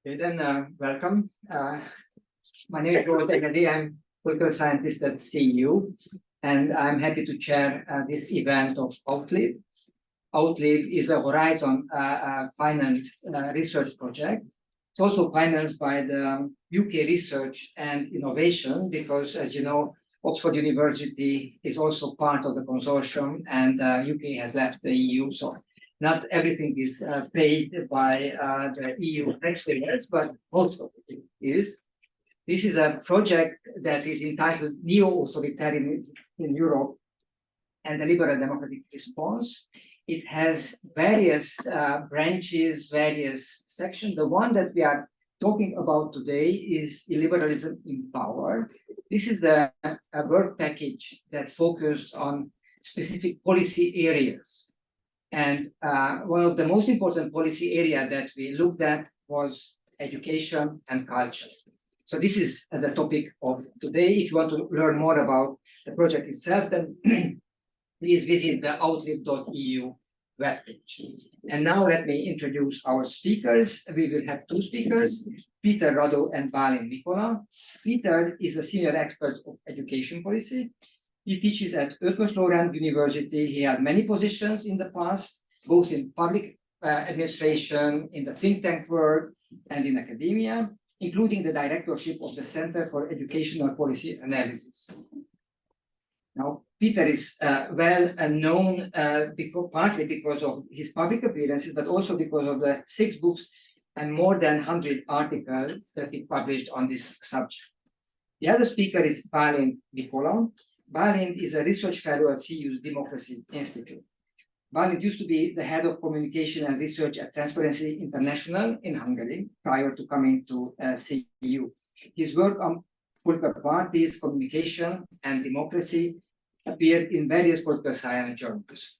Okay, then welcome. My name is Robert Egedi. I'm political scientist at CEU, and I'm happy to chair this event of AUTHLIB. AUTHLIB is a Horizon financed research project. It's also financed by the UK Research and Innovation, because, as you know, Oxford University is also part of the consortium, and UK has left the EU. So not everything is paid by the EU taxpayers, but most of it is. This is a project that is entitled Neo-Authoritarianism in Europe and the Liberal Democratic Response. It has various branches, various sections. The one that we are talking about today is Illiberalism in Power. This is a work package that focused on specific policy areas. And one of the most important policy area that we looked at was education and culture. So this is the topic of today. If you want to learn more about the project itself, then please visit the outlib.eu webpage. And now let me introduce our speakers. We will have two speakers, Peter Rado and Balint Mikola. Peter is a senior expert of education policy. He teaches at Eötvös Loránd University. He had many positions in the past, both in public administration, in the think tank world, and in academia, including the directorship of the Center for Educational Policy Analysis. Now, Peter is well known partly because of his public appearances, but also because of the 6 books and more than 100 articles that he published on this subject. The other speaker is Balint Mikola. Balint is a research fellow at CEU's Democracy Institute. Balint used to be the head of communication and research at Transparency International in Hungary prior to coming to CEU. His work on political parties, communication, and democracy appeared in various political science journals.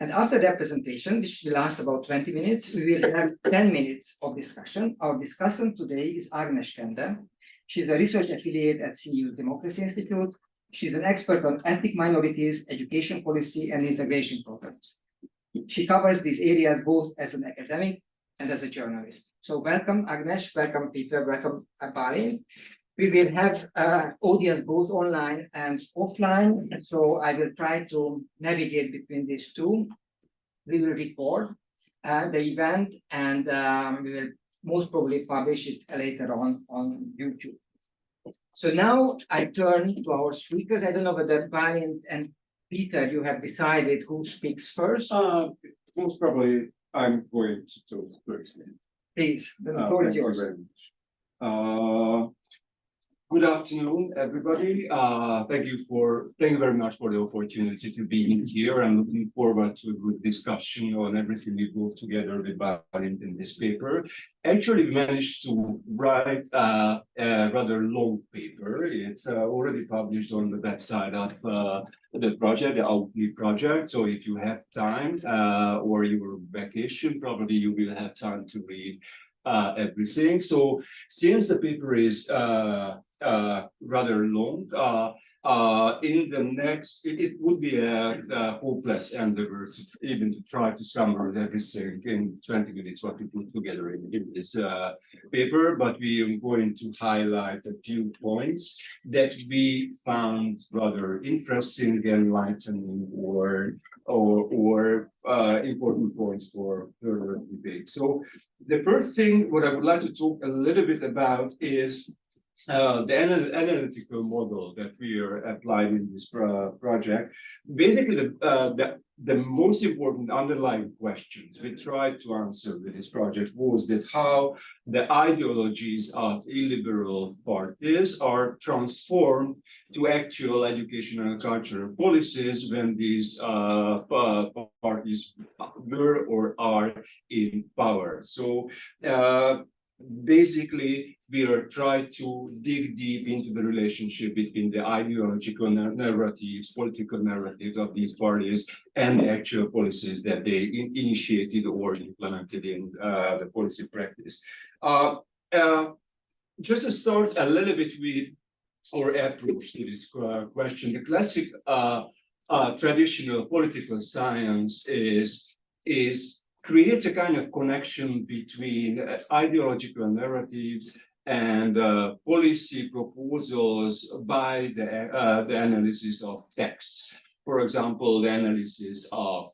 And after that presentation, which will last about 20 minutes, we will have 10 minutes of discussion. Our discussant today is Agnes Kende. She's a research affiliate at CEU's Democracy Institute. She's an expert on ethnic minorities, education policy, and integration programs. She covers these areas both as an academic and as a journalist. So welcome, Agnes, welcome, Peter, welcome, Balint. We will have audience both online and offline, so I will try to navigate between these two. We will record the event, and we will most probably publish it later on YouTube. So now I turn to our speakers. I don't know whether Balint and Peter, you have decided who speaks first. Most probably I'm going to talk first. Please, the floor is yours. Good afternoon, everybody. Thank you very much for the opportunity to be in here. I'm looking forward to a good discussion on everything we brought together with Balint in this paper. Actually, we managed to write a rather long paper. It's already published on the website of the project, the AUTHLIB project. So if you have time or you're on vacation, probably you will have time to read everything. So since the paper is rather long, in the next, it would be a hopeless endeavor to even to try to summarize everything in 20 minutes what we put together in this paper, but we are going to highlight a few points that we found rather interesting, enlightening, or important points for further debate. So the first thing what I would like to talk a little bit about is the analytical model that we are applying in this project. Basically, the most important underlying questions we tried to answer with this project was that how the ideologies of illiberal parties are transformed to actual educational and cultural policies when these parties were or are in power. So basically, we are trying to dig deep into the relationship between the ideological narratives, political narratives of these parties and the actual policies that they initiated or implemented in the policy practice. Just to start a little bit with our approach to this question, the classic traditional political science is creates a kind of connection between ideological narratives and policy proposals by the analysis of texts. For example, the analysis of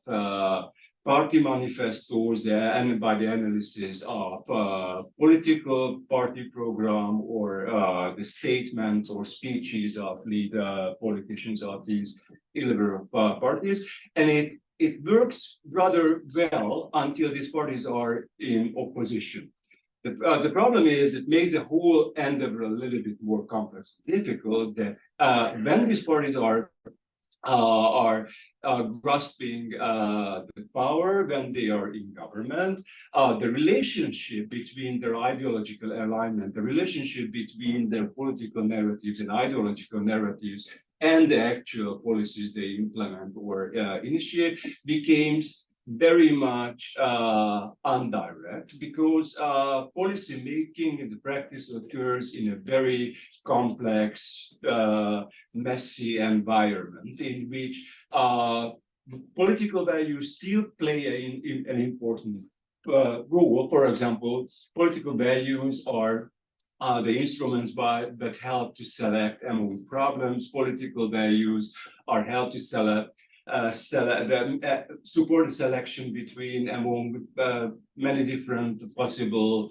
party manifestos, and by the analysis of political party program, or the statements or speeches of lead politicians of these illiberal parties. And it works rather well until these parties are in opposition. The problem is it makes the whole endeavor a little bit more complex, difficult, that when these parties are grasping the power, when they are in government, the relationship between their ideological alignment, the relationship between their political narratives and ideological narratives and the actual policies they implement or initiate becomes very much indirect, because policy making in the practice occurs in a very complex, messy environment in which political values still play an important role. For example, political values are the instruments that help to select among problems. Political values are help to support the selection between among many different possible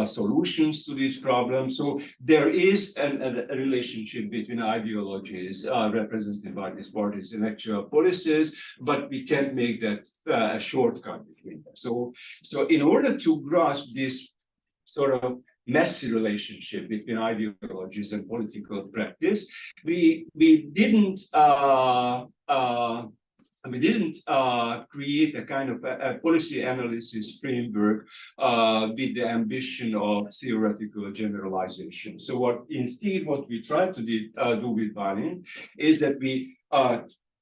solutions to these problems. So there is a relationship between ideologies represented by these parties and actual policies, but we can't make that a shortcut between them. So in order to grasp this sort of messy relationship between ideologies and political practice, we didn't create a kind of a policy analysis framework with the ambition of theoretical generalization. So what we try to do with Balint is that we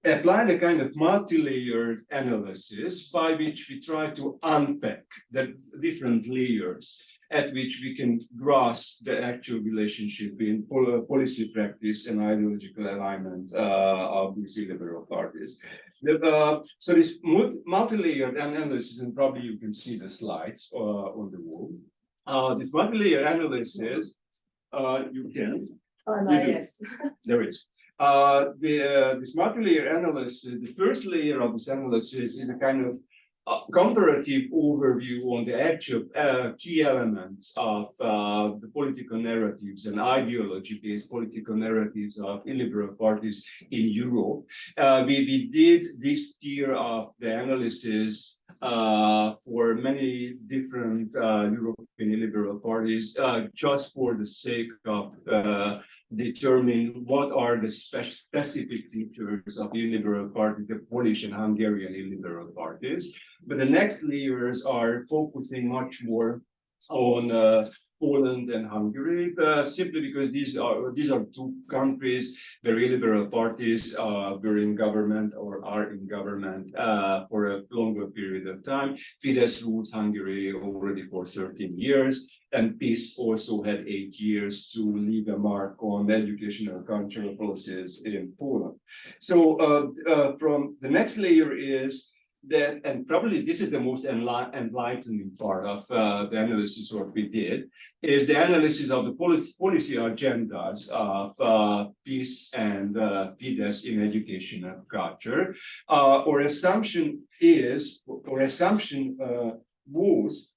apply a kind of multi-layered analysis by which we try to unpack the different layers at which we can grasp the actual relationship between policy practice and ideological alignment of these illiberal parties. So this multi-layered analysis, and probably you can see the slides on the wall. This multi-layered analysis, you can. Yes. There is. This multi-layer analysis, the first layer of this analysis is a kind of comparative overview on the actual key elements of the political narratives and ideology-based political narratives of illiberal parties in Europe. We did this tier of the analysis for many different European illiberal parties, just for the sake of determining what are the specific features of the illiberal party, the Polish and Hungarian illiberal parties. But the next layers are focusing much more on Poland and Hungary, simply because these are two countries where illiberal parties were in government or are in government for a longer period of time. Fidesz rules Hungary already for 13 years, and PiS also had 8 years to leave a mark on educational and cultural policies in Poland. So from the next layer is that, and probably this is the most enlightening part of the analysis what we did, is the analysis of the policy agendas of PiS and Fidesz in education and culture. Our assumption was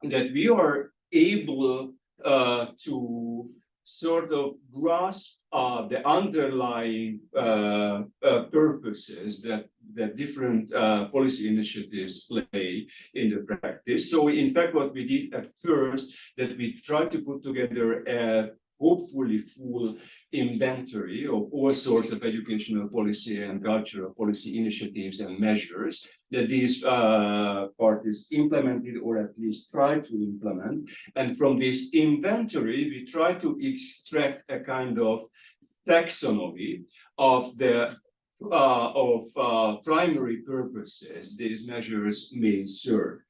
that we are able to sort of grasp the underlying purposes that different policy initiatives play in the practice. So in fact, what we did at first, that we tried to put together a hopefully full inventory of all sorts of educational policy and cultural policy initiatives and measures that these parties implemented or at least tried to implement. And from this inventory, we try to extract a kind of taxonomy of the primary purposes these measures may serve.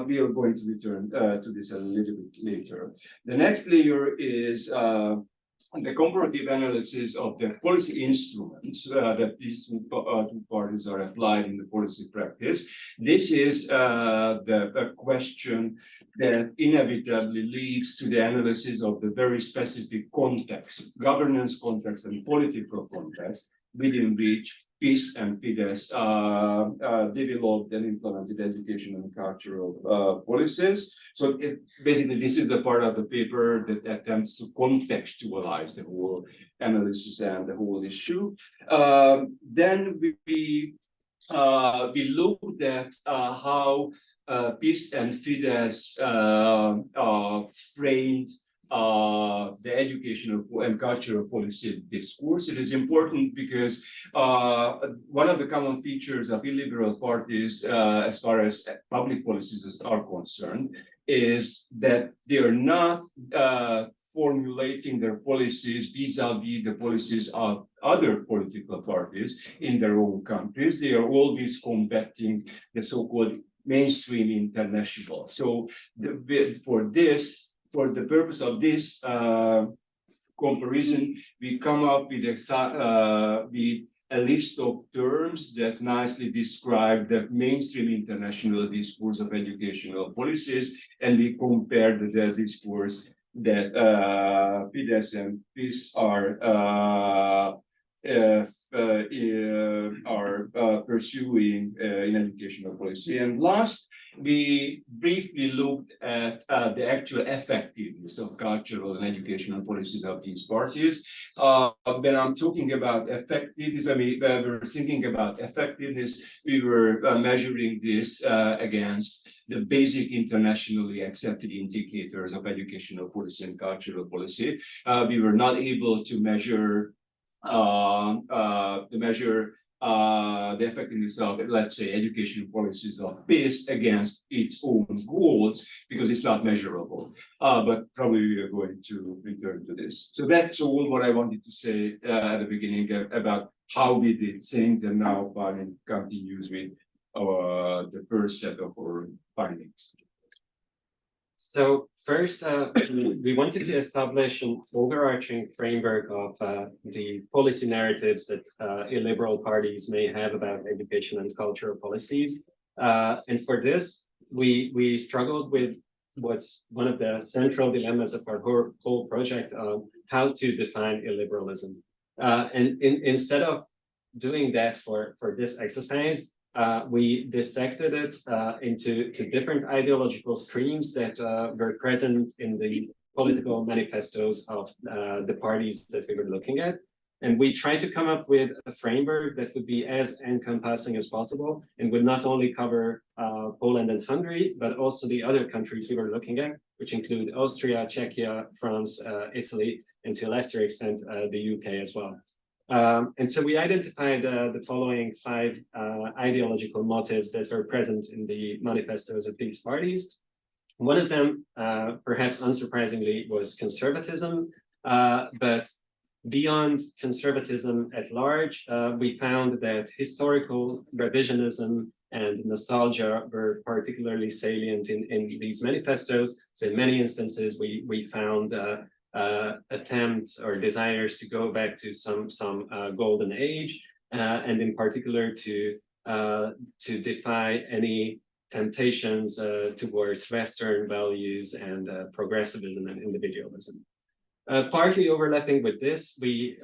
We are going to return to this a little bit later. The next layer is the comparative analysis of the policy instruments that these two parties are applied in the policy practice. This is the question that inevitably leads to the analysis of the very specific context, governance context and political context, within which PiS and Fidesz developed and implemented educational and cultural policies. So basically, this is the part of the paper that attempts to contextualize the whole analysis and the whole issue. Then we looked at how PiS and Fidesz framed the educational and cultural policy discourse. It is important because one of the common features of illiberal parties, as far as public policies are concerned, is that they are not formulating their policies vis-a-vis the policies of other political parties in their own countries. They are always combating the so-called mainstream international. So for the purpose of this comparison, we come up with a list of terms that nicely describe the mainstream international discourse of educational policies, and we compare the discourse that Fidesz and PiS are pursuing in educational policy. And last, we briefly looked at the actual effectiveness of cultural and educational policies of these parties. When I'm talking about effectiveness, when we were thinking about effectiveness, we were measuring this against the basic internationally accepted indicators of educational policy and cultural policy. We were not able to measure the effectiveness of, let's say, education policies of PiS against its own goals, because it's not measurable. But probably we are going to return to this. So that's all what I wanted to say at the beginning about how we did things, and now Barin continues with the first set of our findings. So first, we wanted to establish an overarching framework of the policy narratives that illiberal parties may have about education and cultural policies. And for this, we struggled with what's one of the central dilemmas of our whole project on how to define illiberalism. And instead of doing that for this exercise, we dissected it into different ideological streams that were present in the political manifestos of the parties that we were looking at. And we tried to come up with a framework that would be as encompassing as possible and would not only cover Poland and Hungary, but also the other countries we were looking at, which include Austria, Czechia, France, Italy, and to a lesser extent, the UK as well. And so we identified the following 5 ideological motives that were present in the manifestos of these parties. One of them, perhaps unsurprisingly, was conservatism, but beyond conservatism at large, we found that historical revisionism and nostalgia were particularly salient in these manifestos. So in many instances, we found attempts or desires to go back to some golden age, and in particular to defy any temptations towards Western values and progressivism and individualism. Partly overlapping with this, we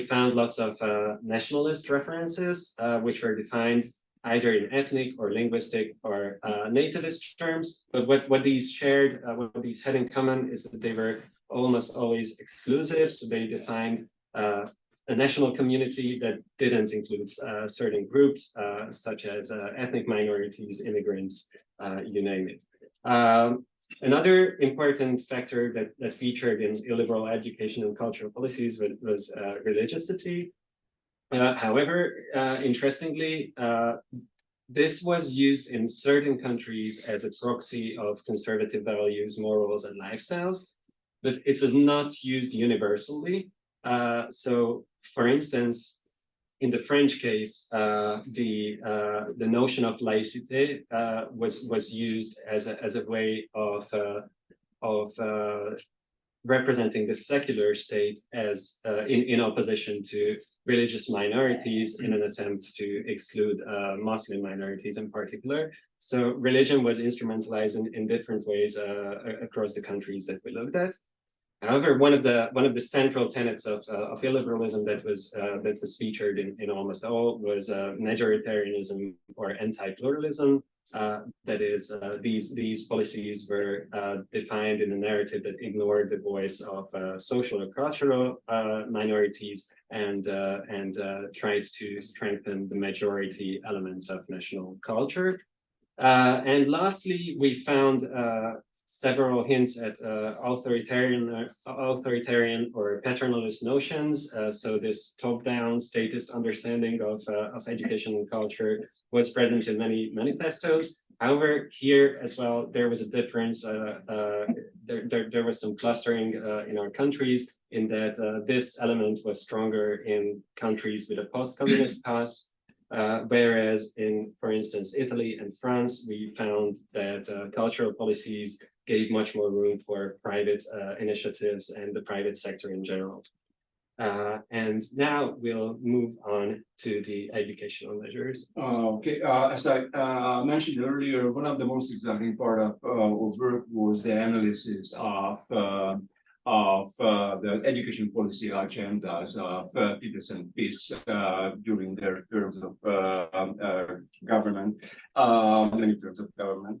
found lots of nationalist references, which were defined either in ethnic or linguistic or nativist terms. But what these shared, what these had in common is that they were almost always exclusive. So they defined a national community that didn't include certain groups, such as ethnic minorities, immigrants, you name it. Another important factor that featured in illiberal education and cultural policies was religiousity. However, interestingly, this was used in certain countries as a proxy of conservative values, morals, and lifestyles, but it was not used universally. So, for instance, in the French case, the notion of laïcité was used as a way of representing the secular state as in opposition to religious minorities in an attempt to exclude Muslim minorities in particular. So religion was instrumentalized in different ways across the countries that we looked at. However, one of the central tenets of illiberalism that was featured in almost all was majoritarianism or anti-pluralism. That is, these policies were defined in a narrative that ignored the voice of social or cultural minorities and tried to strengthen the majority elements of national culture. And lastly, we found several hints at authoritarian or paternalist notions. So this top-down statist understanding of education and culture was spread into many manifestos. However, here as well, there was a difference. There was some clustering in our countries in that this element was stronger in countries with a post-communist past. Whereas in, for instance, Italy and France, we found that cultural policies gave much more room for private initiatives and the private sector in general. And now we'll move on to the educational measures. Okay, as I mentioned earlier, one of the most exciting part of work was the analysis of the education policy agendas of Fidesz and PiS during their terms of government, many terms of government.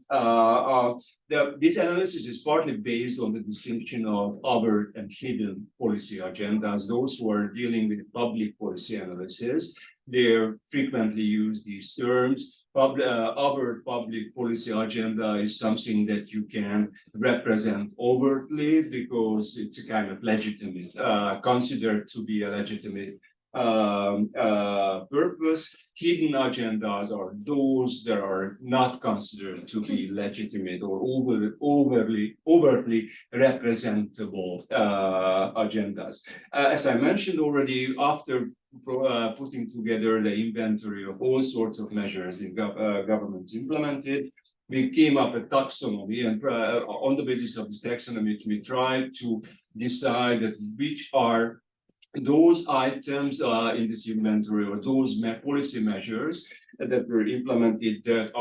This analysis is partly based on the distinction of overt and hidden policy agendas. Those who are dealing with public policy analysis, they frequently use these terms. Overt public policy agenda is something that you can represent overtly because it's a kind of legitimate, considered to be a legitimate purpose. Hidden agendas are those that are not considered to be legitimate or overtly representable agendas. As I mentioned already, after putting together the inventory of all sorts of measures the government implemented, we came up with taxonomy, and on the basis of this taxonomy, we tried to decide which are those items in this inventory or those policy measures that were implemented that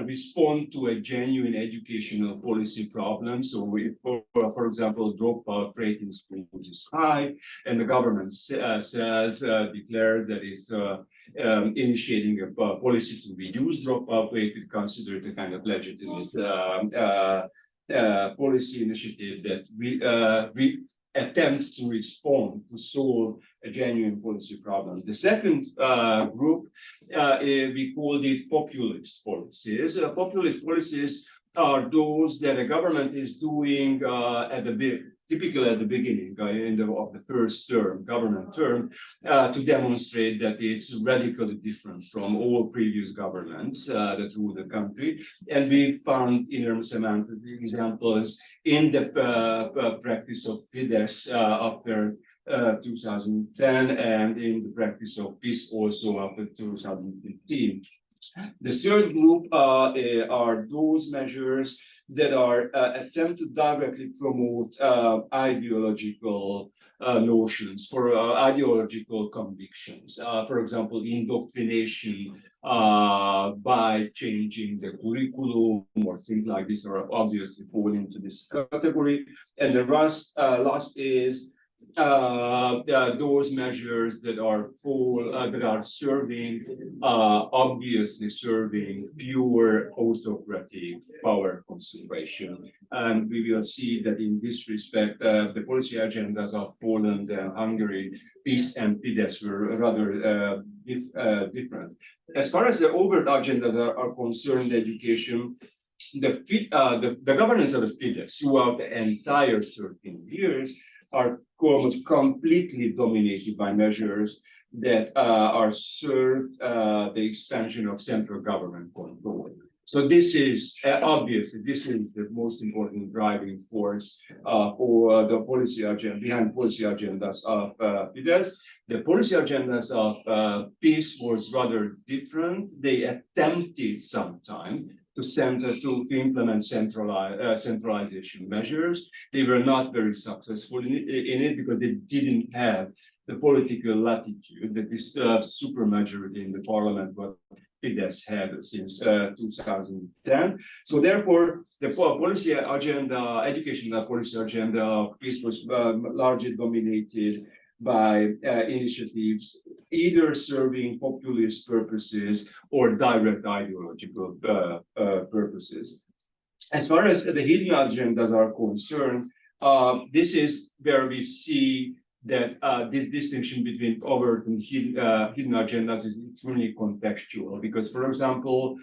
respond to a genuine educational policy problem. So we, for example, dropout rate in schools is high, and the government declared that it's initiating a policy to reduce dropout rate. We consider it a kind of legitimate policy initiative that we attempt to respond to solve a genuine policy problem. The second group, we called it populist policies. Populist policies are those that a government is doing typically at the beginning of the first government term, to demonstrate that it's radically different from all previous governments that rule the country. And we found enormous amount of examples in the practice of Fidesz after 2010 and in the practice of PiS also after 2015. The third group are those measures that are attempt to directly promote ideological notions for ideological convictions. For example, indoctrination by changing the curriculum or things like this are obviously fall into this category. And the last is those measures that are obviously serving pure autocratic power concentration. And we will see that in this respect, the policy agendas of Poland and Hungary, PiS and Fidesz were rather different. As far as the overt agendas are concerned, education, the governance of the Fidesz throughout the entire 13 years are almost completely dominated by measures that are served the expansion of central government control. So this is obviously the most important driving force for the policy agenda behind policy agendas of Fidesz. The policy agendas of PiS was rather different. They attempted sometime to implement centralization measures. They were not very successful in it because they didn't have the political latitude that this supermajority in the parliament what Fidesz had since 2010. So therefore, the policy agenda, educational policy agenda of PiS was largely dominated by initiatives either serving populist purposes or direct ideological purposes. As far as the hidden agendas are concerned, this is where we see that this distinction between overt and hidden agendas is extremely contextual. Because, for example,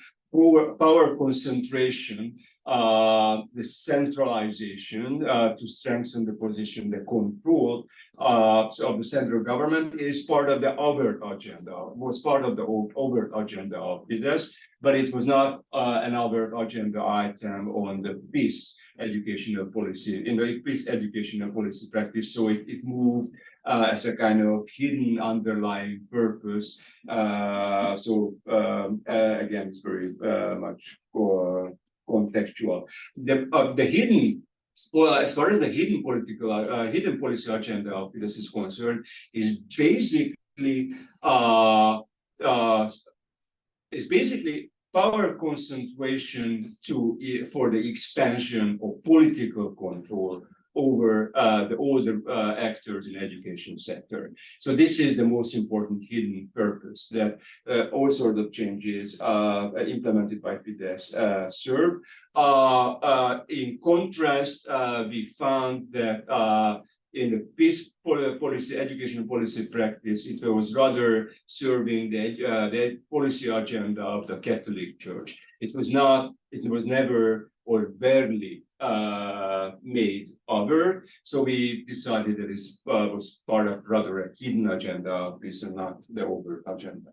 power concentration, the centralization to strengthen the position, the control of the central government is part of the overt agenda, was part of the overt agenda of Fidesz, but it was not an overt agenda item on the PiS educational policy, in the PiS educational policy practice. So it moved as a kind of hidden underlying purpose. Again, it's very much contextual. The hidden, well, as far as the hidden policy agenda of Fidesz is concerned, is basically power concentration for the expansion of political control over all the actors in education sector. So this is the most important hidden purpose that all sorts of changes implemented by Fidesz serve. In contrast, we found that in the PiS policy, education policy practice, it was rather serving the policy agenda of the Catholic Church. It was never or barely made over. So we decided that it was part of rather a hidden agenda of PiS and not the overt agenda.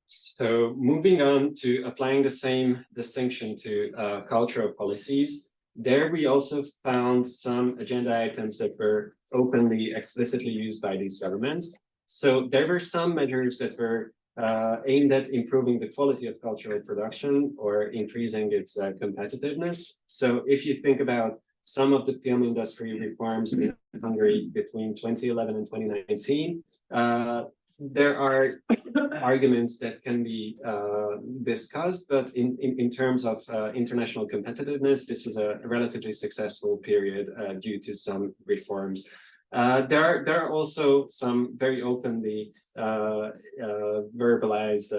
So moving on to applying the same distinction to cultural policies, there we also found some agenda items that were openly, explicitly used by these governments. So there were some measures that were aimed at improving the quality of cultural production or increasing its competitiveness. So if you think about some of the film industry reforms in Hungary between 2011 and 2019, there are arguments that can be discussed, but in terms of international competitiveness, this was a relatively successful period due to some reforms. There are also some very openly verbalized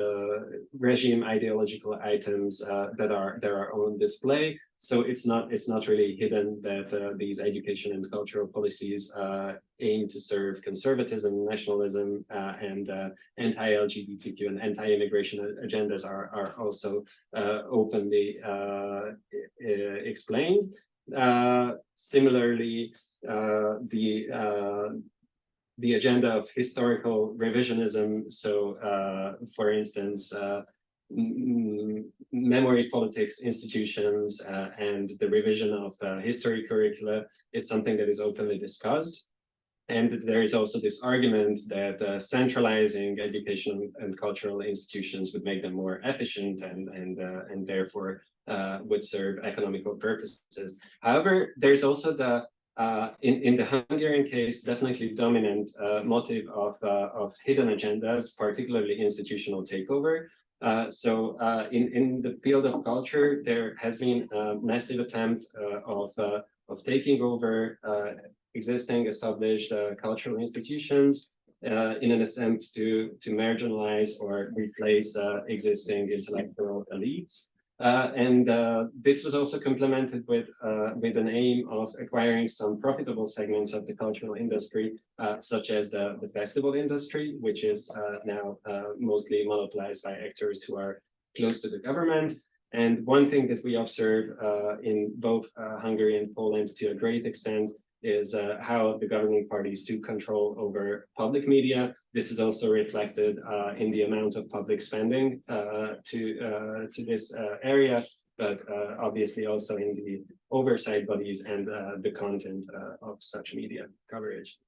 regime ideological items that are on display. So it's not really hidden that these education and cultural policies aim to serve conservatism, nationalism, and anti-LGBTQ and anti-immigration agendas are also openly explained. Similarly, the agenda of historical revisionism. So, for instance, memory politics institutions and the revision of history curricula is something that is openly discussed. And there is also this argument that centralizing education and cultural institutions would make them more efficient and therefore would serve economical purposes. However, there's also the in the Hungarian case, definitely dominant motive of hidden agendas, particularly institutional takeover. So in the field of culture, there has been a massive attempt of taking over existing established cultural institutions in an attempt to marginalize or replace existing intellectual elites. This was also complemented with an aim of acquiring some profitable segments of the cultural industry, such as the festival industry, which is now mostly monopolized by actors who are close to the government. And one thing that we observe in both Hungary and Poland to a great extent is how the governing parties do control over public media. This is also reflected in the amount of public spending to this area, but obviously also in the oversight bodies and the content of such media coverage.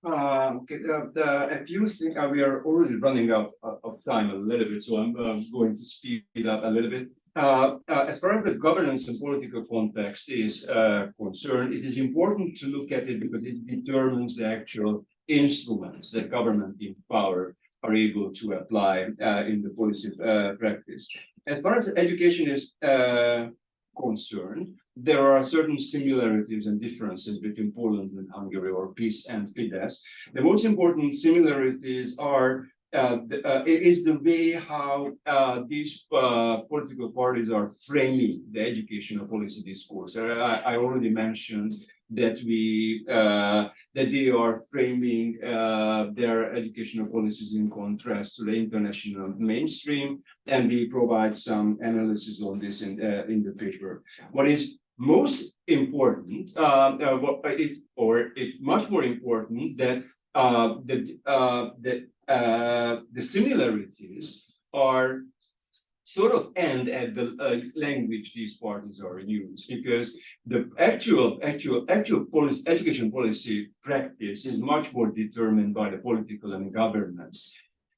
Okay, a few things, we are already running out of time a little bit, so I'm going to speed up a little bit. As far as the governance and political context is concerned, it is important to look at it because it determines the actual instruments that government in power are able to apply in the policy practice. As far as education is concerned, there are certain similarities and differences between Poland and Hungary, or PiS and Fidesz. The most important similarities are is the way how these political parties are framing the educational policy discourse. I already mentioned that they are framing their educational policies in contrast to the international mainstream, and we provide some analysis on this in the paper. What is most important, much more important, that the similarities are sort of end at the language these parties are used, because the actual policy, education policy practice is much more determined by the political and governance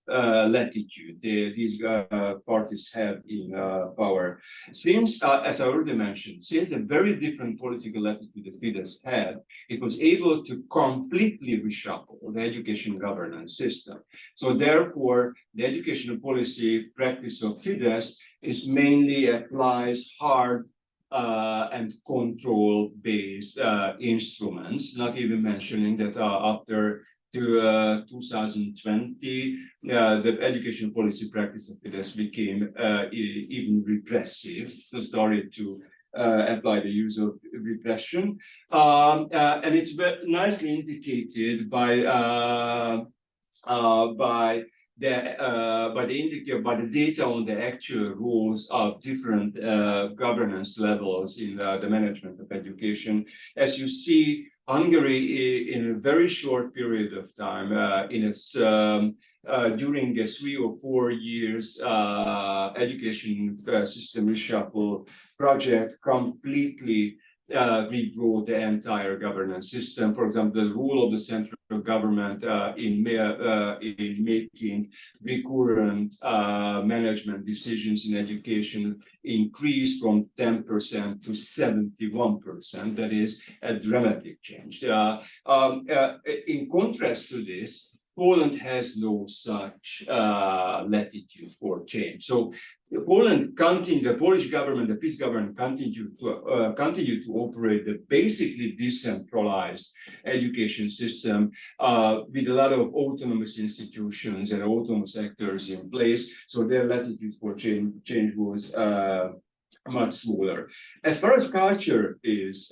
latitude these parties have in power. Since, as I already mentioned, since a very different political latitude the Fidesz had, it was able to completely reshuffle the education governance system. So therefore, the educational policy practice of Fidesz is mainly applies hard and control-based instruments, not even mentioning that after 2020, the education policy practice of Fidesz became even repressive, so started to apply the use of repression. And it's nicely indicated by the data on the actual rules of different governance levels in the management of education. As you see, Hungary, in a very short period of time, during a 3 or 4 years education system reshuffle project, completely rewrote the entire governance system. For example, the role of the central government in making recurrent management decisions in education increased from 10% to 71%. That is a dramatic change. In contrast to this, Poland has no such latitude for change. So the Polish government, the PiS government, continue to operate the basically decentralized education system with a lot of autonomous institutions and autonomous actors in place. So their latitude for change was much smaller. As far as culture is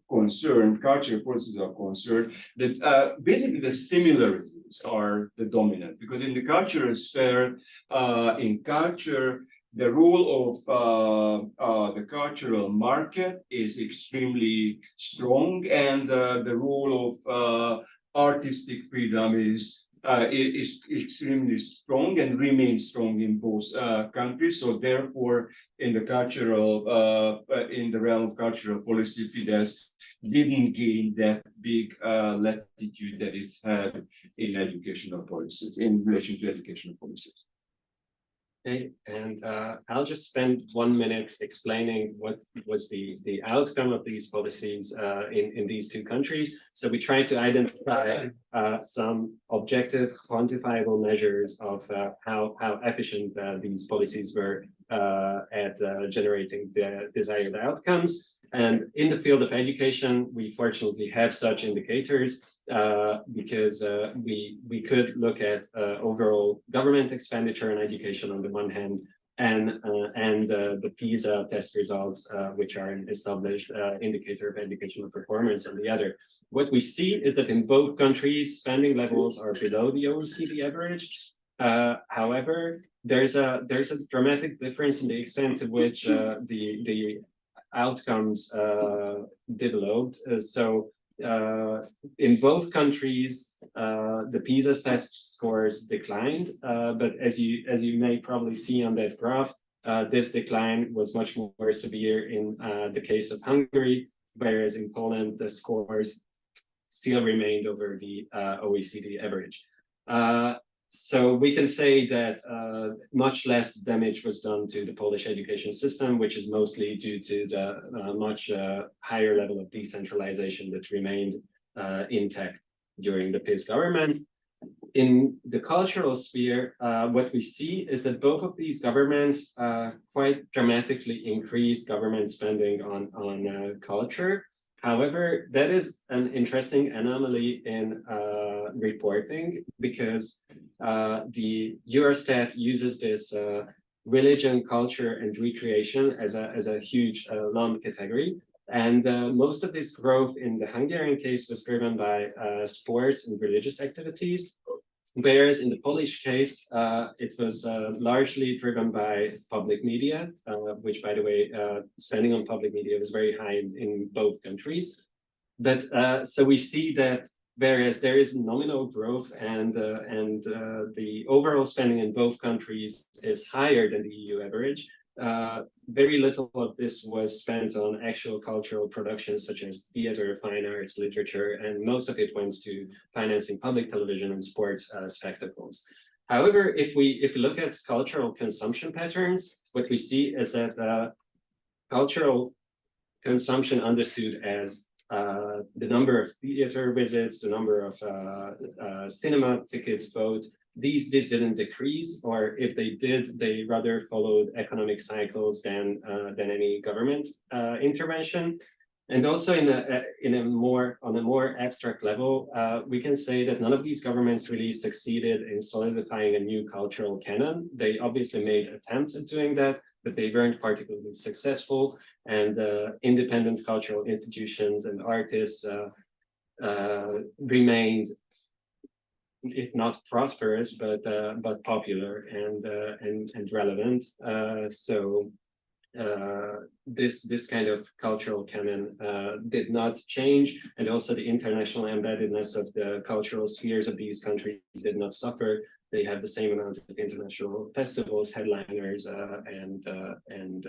concerned, culture policies are concerned, that basically the similarities are the dominant, because in the cultural sphere, in culture, the role of the cultural market is extremely strong, and the role of artistic freedom is extremely strong and remains strong in both countries. So therefore, in the realm of cultural policy, Fidesz didn't gain that big latitude that it had in educational policies, in relation to educational policies. Okay, and I'll just spend 1 minute explaining what was the outcome of these policies in these two countries. So we tried to identify some objective, quantifiable measures of how efficient these policies were at generating the desired outcomes. And in the field of education, we fortunately have such indicators because we could look at overall government expenditure on education on the one hand, and the PISA test results, which are an established indicator of educational performance on the other. What we see is that in both countries, spending levels are below the OECD average. However, there's a dramatic difference in the extent to which the outcomes developed. In both countries, the PISA test scores declined, but as you may probably see on that graph, this decline was much more severe in the case of Hungary, whereas in Poland the scores still remained over the OECD average. So we can say that much less damage was done to the Polish education system, which is mostly due to the much higher level of decentralization that remained intact during the PiS government. In the cultural sphere, what we see is that both of these governments quite dramatically increased government spending on culture. However, that is an interesting anomaly in reporting, because the Eurostat uses this religion, culture, and recreation as a huge lump category. And most of this growth in the Hungarian case was driven by sports and religious activities, whereas in the Polish case, it was largely driven by public media, which, by the way, spending on public media was very high in both countries. But so we see that whereas there is nominal growth and the overall spending in both countries is higher than the EU average, very little of this was spent on actual cultural productions such as theater, fine arts, literature, and most of it went to financing public television and sports spectacles. However, if we look at cultural consumption patterns, what we see is that cultural consumption understood as the number of theater visits, the number of cinema tickets bought, these didn't decrease, or if they did, they rather followed economic cycles than any government intervention. And also on a more abstract level, we can say that none of these governments really succeeded in solidifying a new cultural canon. They obviously made attempts at doing that, but they weren't particularly successful. And independent cultural institutions and artists remained, if not prosperous, but popular and relevant. So this kind of cultural canon did not change, and also the international embeddedness of the cultural spheres of these countries did not suffer. They have the same amount of international festivals, headliners, and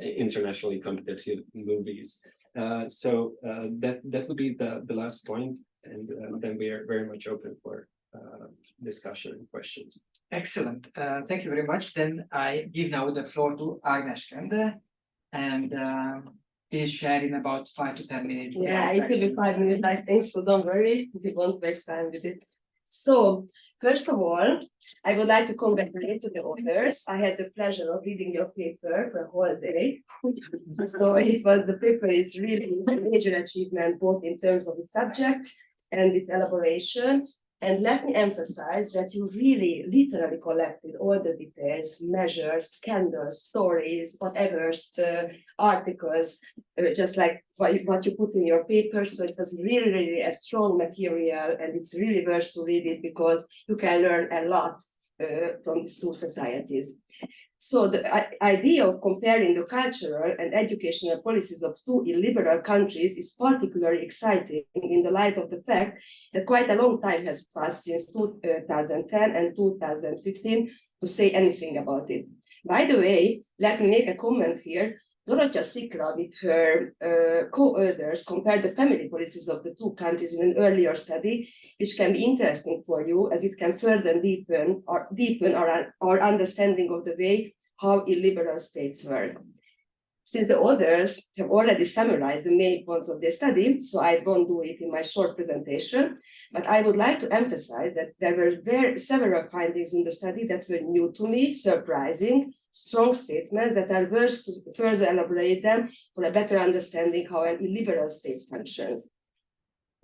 internationally competitive movies. So that would be the last point, and then we are very much open for discussion and questions. Excellent. Thank you very much. Then I give now the floor to Agnieszka, and please share in about 5 to 10 minutes. Yeah, it will be 5 minutes, I think, so don't worry, we won't waste time with it. So, first of all, I would like to congratulate to the authors. I had the pleasure of reading your paper for a whole day. So the paper is really a major achievement, both in terms of the subject and its elaboration. And let me emphasize that you really literally collected all the details, measures, scandals, stories, whatever, the articles, just like what you put in your paper. So it was really, really a strong material, and it's really worth to read it because you can learn a lot from these two societies. So the idea of comparing the cultural and educational policies of two illiberal countries is particularly exciting in the light of the fact that quite a long time has passed since 2010 and 2015 to say anything about it. By the way, let me make a comment here. Dorottya Sikra, with her co-authors, compared the family policies of the two countries in an earlier study, which can be interesting for you as it can further deepen our understanding of the way how illiberal states work. Since the authors have already summarized the main points of their study, so I won't do it in my short presentation, but I would like to emphasize that there were several findings in the study that were new to me, surprising, strong statements that are worth to further elaborate them for a better understanding how an illiberal state functions.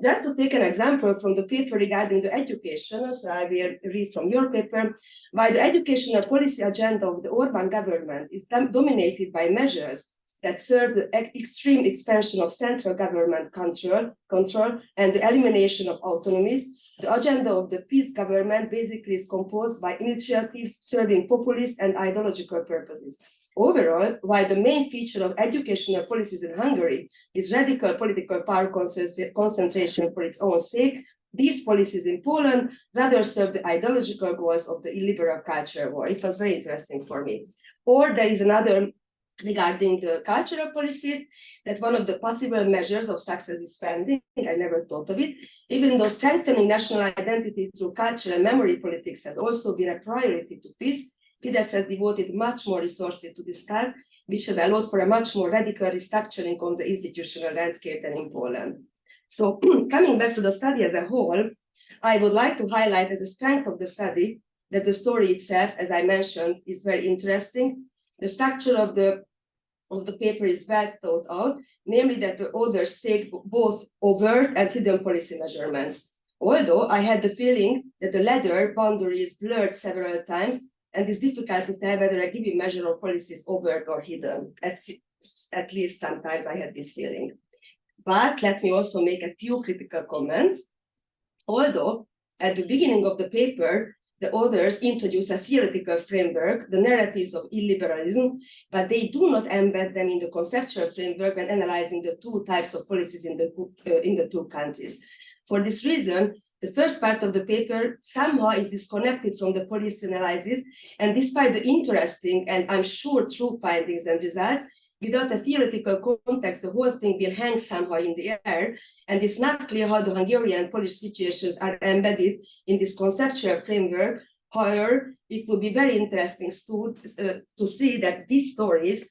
Just to take an example from the paper regarding the education, so I will read from your paper, while the educational policy agenda of the Orbán government is dominated by measures that serve the extreme expansion of central government control and the elimination of autonomies, the agenda of the PiS government basically is composed by initiatives serving populist and ideological purposes. Overall, while the main feature of educational policies in Hungary is radical political power concentration for its own sake, these policies in Poland rather serve the ideological goals of the illiberal culture war. It was very interesting for me. Or there is another regarding the cultural policies, that one of the possible measures of success is spending. I never thought of it. Even though strengthening national identity through cultural memory politics has also been a priority to PiS, Fidesz has devoted much more resources to discuss, which has allowed for a much more radical restructuring of the institutional landscape than in Poland. So coming back to the study as a whole, I would like to highlight as a strength of the study that the story itself, as I mentioned, is very interesting. The structure of the paper is well thought out, namely that the authors take both overt and hidden policy measurements. Although I had the feeling that the latter boundary is blurred several times, and it's difficult to tell whether a given measure of policy is overt or hidden. At least sometimes I had this feeling. But let me also make a few critical comments. Although at the beginning of the paper, the authors introduce a theoretical framework, the narratives of illiberalism, but they do not embed them in the conceptual framework when analyzing the two types of policies in the two countries. For this reason, the first part of the paper somehow is disconnected from the policy analysis, and despite the interesting and I'm sure true findings and results, without a theoretical context, the whole thing will hang somehow in the air, and it's not clear how the Hungarian and Polish situations are embedded in this conceptual framework. However, it would be very interesting to see that these stories,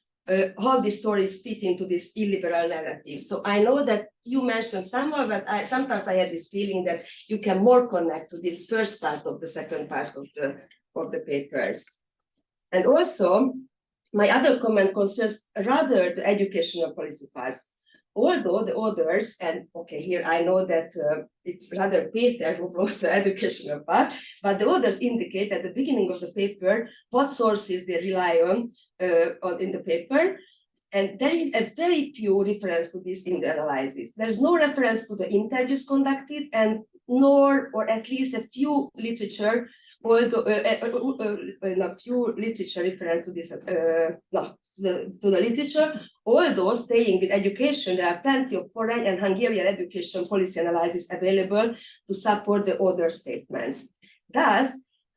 how these stories fit into this illiberal narrative. So I know that you mentioned somehow, but sometimes I had this feeling that you can more connect to this first part of the second part of the papers. And also, my other comment concerns rather the educational policy parts. Although the authors, and okay, here I know that it's rather Peter who brought the educational part, but the authors indicate at the beginning of the paper what sources they rely on in the paper. And there is a very few reference to this in the analysis. There's no reference to the interviews conducted, and nor, or at least a few literature, although a few literature reference to this, to the literature. Although staying with education, there are plenty of foreign and Hungarian education policy analysis available to support the author statements. Thus,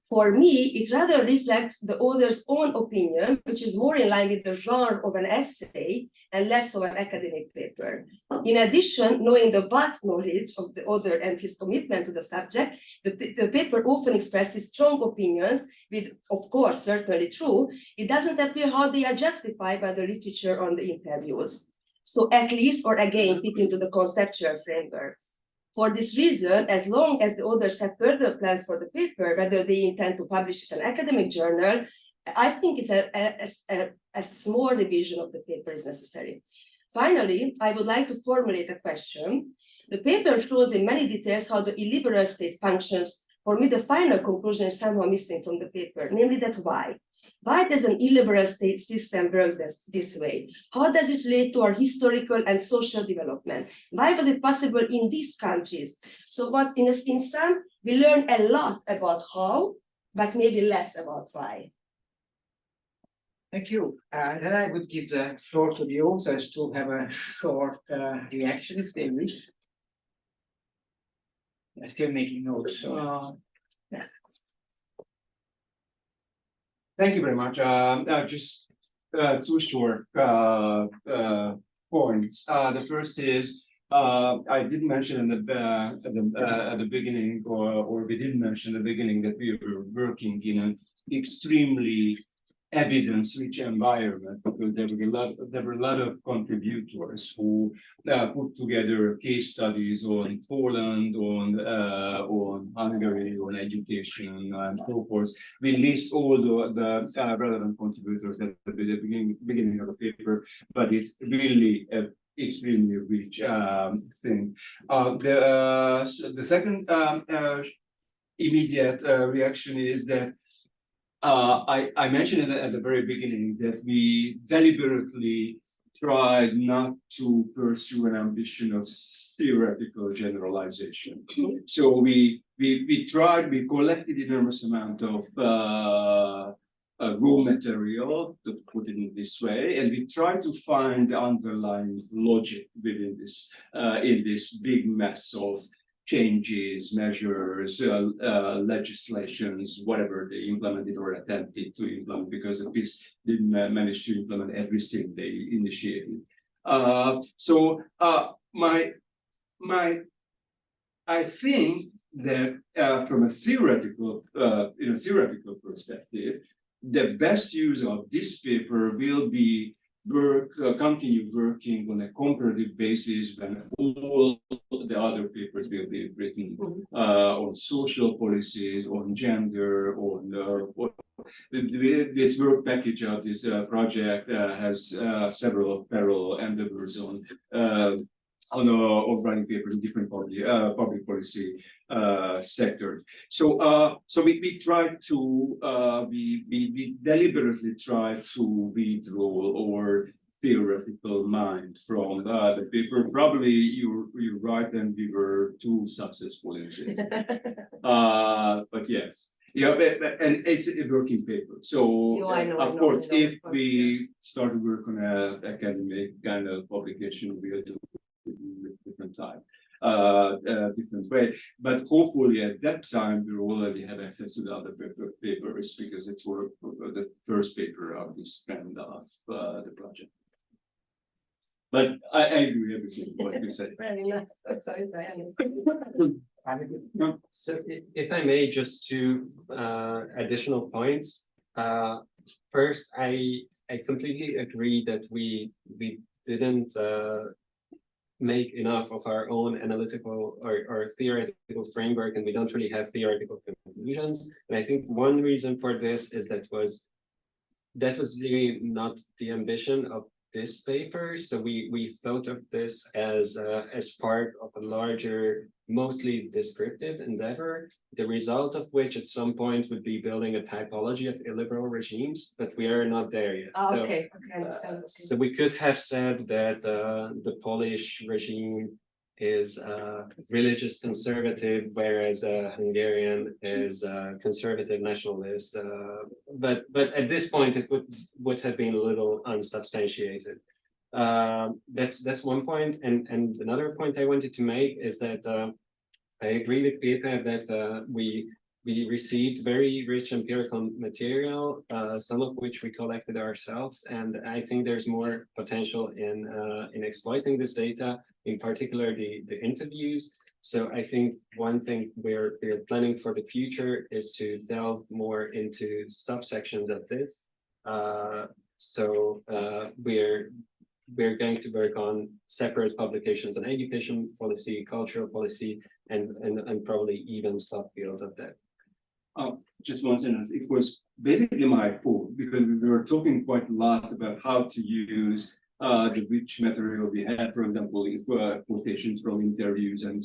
for me, it rather reflects the author's own opinion, which is more in line with the genre of an essay and less of an academic paper. In addition, knowing the vast knowledge of the author and his commitment to the subject, the paper often expresses strong opinions, with, of course, certainly true. It doesn't appear how they are justified by the literature on the interviews. So at least, or again, fit into the conceptual framework. For this reason, as long as the authors have further plans for the paper, whether they intend to publish it in an academic journal, I think it's a small revision of the paper is necessary. Finally, I would like to formulate a question. The paper shows in many details how the illiberal state functions. For me, the final conclusion is somehow missing from the paper, namely that why? Why does an illiberal state system work this way? How does it relate to our historical and social development? Why was it possible in these countries? So what in sum, we learn a lot about how, but maybe less about why. Thank you. Then I would give the floor to the authors to have a short reaction if they wish. I'm still making notes. Yeah. Thank you very much. Just two short points. The first is I did mention at the beginning, or we did mention at the beginning, that we were working in an extremely evidence-rich environment, because there were a lot of contributors who put together case studies on Poland, on Hungary, on education, and so forth. We list all the relevant contributors at the beginning of the paper, but it's really extremely rich thing. The second immediate reaction is that I mentioned at the very beginning that we deliberately tried not to pursue an ambition of theoretical generalization. So we collected enormous amount of raw material, to put it in this way, and we tried to find underlying logic within this in this big mess of changes, measures, legislations, whatever they implemented or attempted to implement, because the PiS didn't manage to implement everything they initiated. I think that from a theoretical, theoretical perspective, the best use of this paper will be continue working on a comparative basis when all the other papers will be written on social policies, on gender, on this work package of this project has several parallel endeavors on running papers in different public policy sectors. So we try to we deliberately try to withdraw our theoretical mind from the paper. Probably you're right, and we were too successful in this. But yes. Yeah, and it's a working paper. So of course, if we start to work on an academic kind of publication, we'll do different time, different way. But hopefully at that time we already have access to the other papers, because it's the first paper of this kind of the project. But I agree with everything what you said. Very nice. Sorry, So if I may, just two additional points. First, I completely agree that we didn't make enough of our own analytical or theoretical framework, and we don't really have theoretical conclusions. And I think one reason for this is that was really not the ambition of this paper. So we thought of this as part of a larger, mostly descriptive endeavor, the result of which at some point would be building a typology of illiberal regimes, but we are not there yet. Okay, understand. So we could have said that the Polish regime is religious conservative, whereas Hungarian is conservative nationalist. But at this point, it would have been a little unsubstantiated. That's one point, and another point I wanted to make is that I agree with Peter that we received very rich empirical material, some of which we collected ourselves, and I think there's more potential in exploiting this data, in particular the interviews. So I think one thing we're planning for the future is to delve more into subsections of this. We're going to work on separate publications on education policy, cultural policy, and probably even subfields of that. Just one sentence. It was basically my fault, because we were talking quite a lot about how to use the rich material we had, for example, quotations from interviews and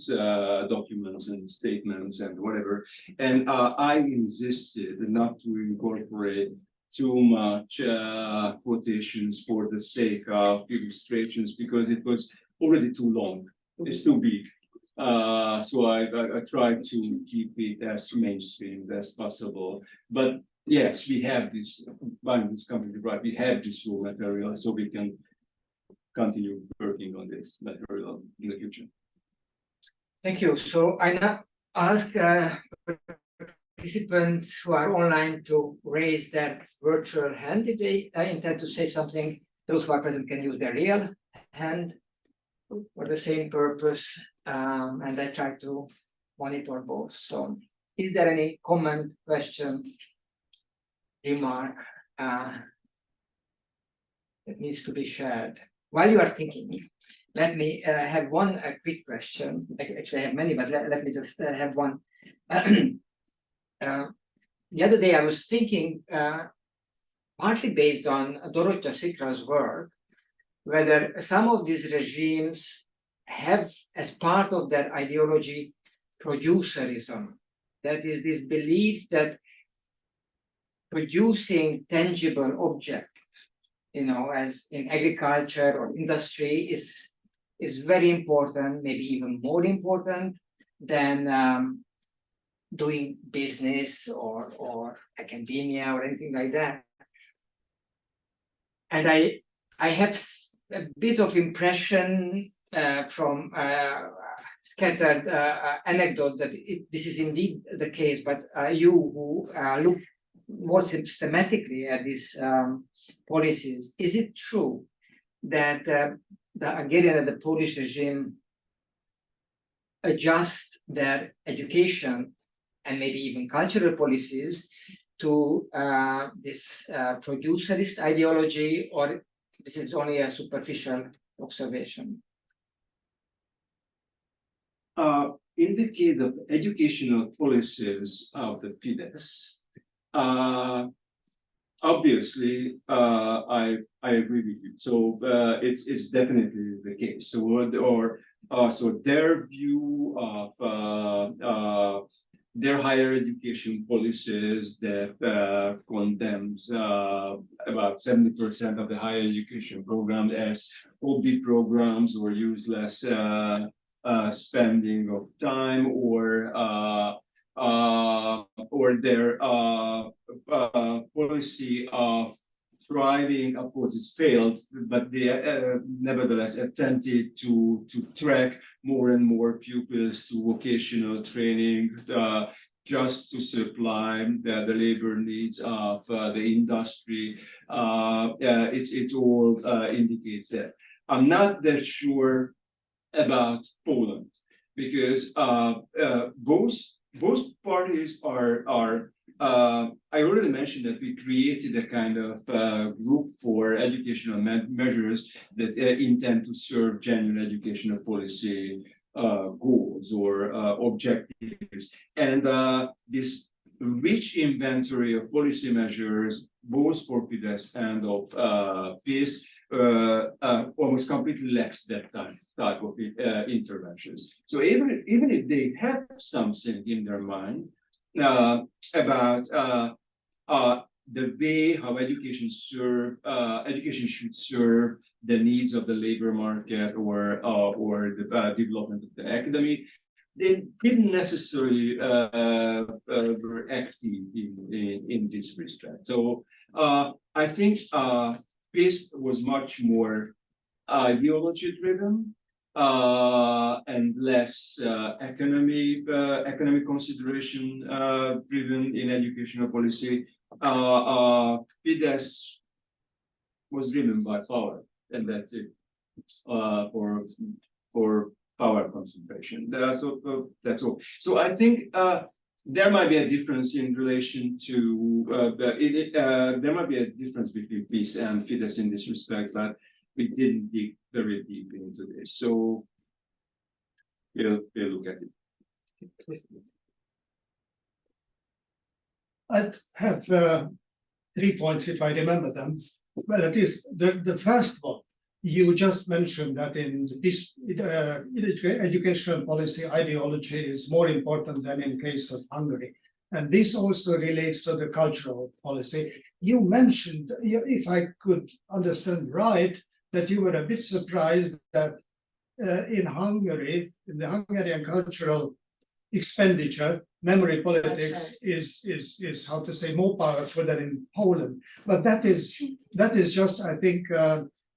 documents and statements and whatever. And I insisted not to incorporate too much quotations for the sake of illustrations, because it was already too long. It's too big. So I tried to keep it as mainstream as possible. But yes, we have this, is completely right, we have this raw material, so we can continue working on this material in the future. Thank you. So I now ask participants who are online to raise their virtual hand if they intend to say something. Those who are present can use their real hand for the same purpose. And I try to monitor both. So is there any comment, question, remark that needs to be shared? While you are thinking, let me have one quick question. Actually, I have many, but let me just have one. The other day I was thinking, partly based on Dorottya Sikra's work, whether some of these regimes have as part of their ideology producerism. That is, this belief that producing tangible object, as in agriculture or industry, is very important, maybe even more important than doing business or academia or anything like that. And I have a bit of impression from scattered anecdote that this is indeed the case, but you who look more systematically at these policies, is it true that the Hungarian and the Polish regime adjust their education and maybe even cultural policies to this producerist ideology, or this is only a superficial observation? In the case of educational policies of the Fidesz, obviously, I agree with you. So it's definitely the case. So their view of their higher education policies that condemns about 70% of the higher education programs as OB programs or useless spending of time, or their policy of thriving. Of course, it's failed, but they nevertheless attempted to track more and more pupils to vocational training just to supply the labor needs of the industry. It all indicates that. I'm not that sure about Poland, because both parties are I already mentioned that we created a kind of group for educational measures that intend to serve genuine educational policy goals or objectives. And this rich inventory of policy measures, both for Fidesz and of PiS, almost completely lacks that type of interventions. So even if they have something in their mind about the way how education should serve the needs of the labor market or the development of the academy, they didn't necessarily were active in this respect. So I think PiS was much more ideology driven and less economic consideration driven in educational policy. Fidesz was driven by power, and that's it, for power concentration. That's all. So I think there might be a difference in relation to there might be a difference between PiS and Fidesz in this respect, but we didn't dig very deep into this. So we'll look at it. I have 3 points, if I remember them. Well, it is the first one. You just mentioned that in this educational policy, ideology is more important than in case of Hungary. And this also relates to the cultural policy. You mentioned, if I could understand right, that you were a bit surprised that in Hungary, in the Hungarian cultural expenditure, memory politics is how to say more powerful than in Poland. But that is just, I think,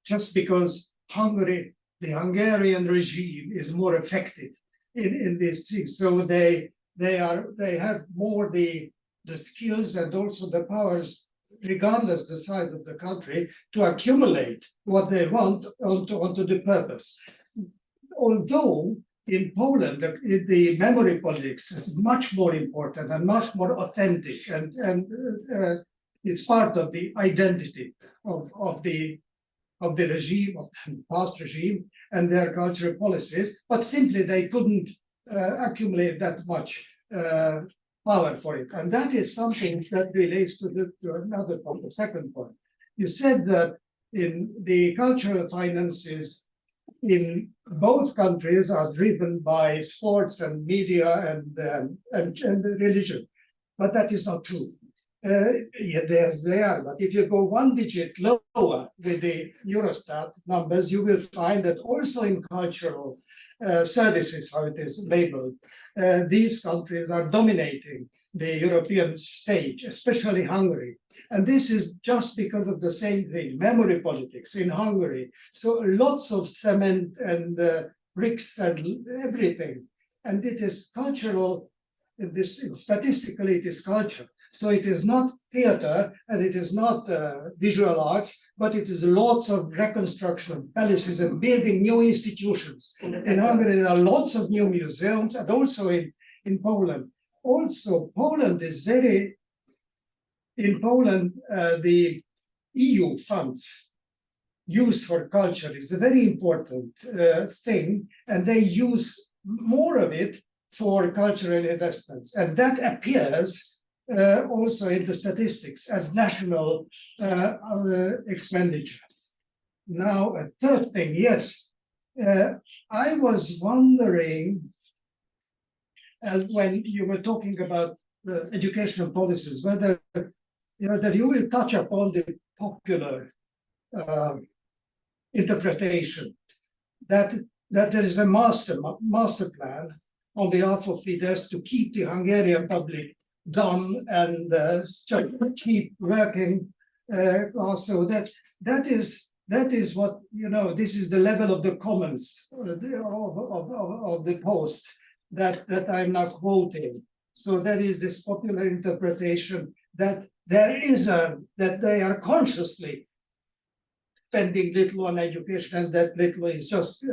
just because Hungary, the Hungarian regime is more effective in these things. So they have more the skills and also the powers, regardless the size of the country, to accumulate what they want onto the purpose. Although in Poland, the memory politics is much more important and much more authentic, and it's part of the identity of the regime, of the past regime, and their cultural policies, but simply they couldn't accumulate that much power for it. And that is something that relates to another point, the second point. You said that in the cultural finances in both countries are driven by sports and media and religion, but that is not true. Yes, they are, but if you go one digit lower with the Eurostat numbers, you will find that also in cultural services, how it is labeled, these countries are dominating the European stage, especially Hungary. And this is just because of the same thing, memory politics in Hungary. So lots of cement and bricks and everything. And it is cultural, statistically it is culture. So it is not theater and it is not visual arts, but it is lots of reconstruction of palaces and building new institutions. In Hungary, there are lots of new museums, and also in Poland. Also, Poland is very, in Poland, the EU funds used for culture is a very important thing, and they use more of it for cultural investments. And that appears also in the statistics as national expenditure. Now, a third thing, yes, I was wondering, when you were talking about the educational policies, whether you will touch upon the popular interpretation that there is a master plan on behalf of Fidesz to keep the Hungarian public dumb and just keep working class. So that is what, this is the level of the comments of the post that I'm now quoting. So there is this popular interpretation that that they are consciously spending little on education, and that little is just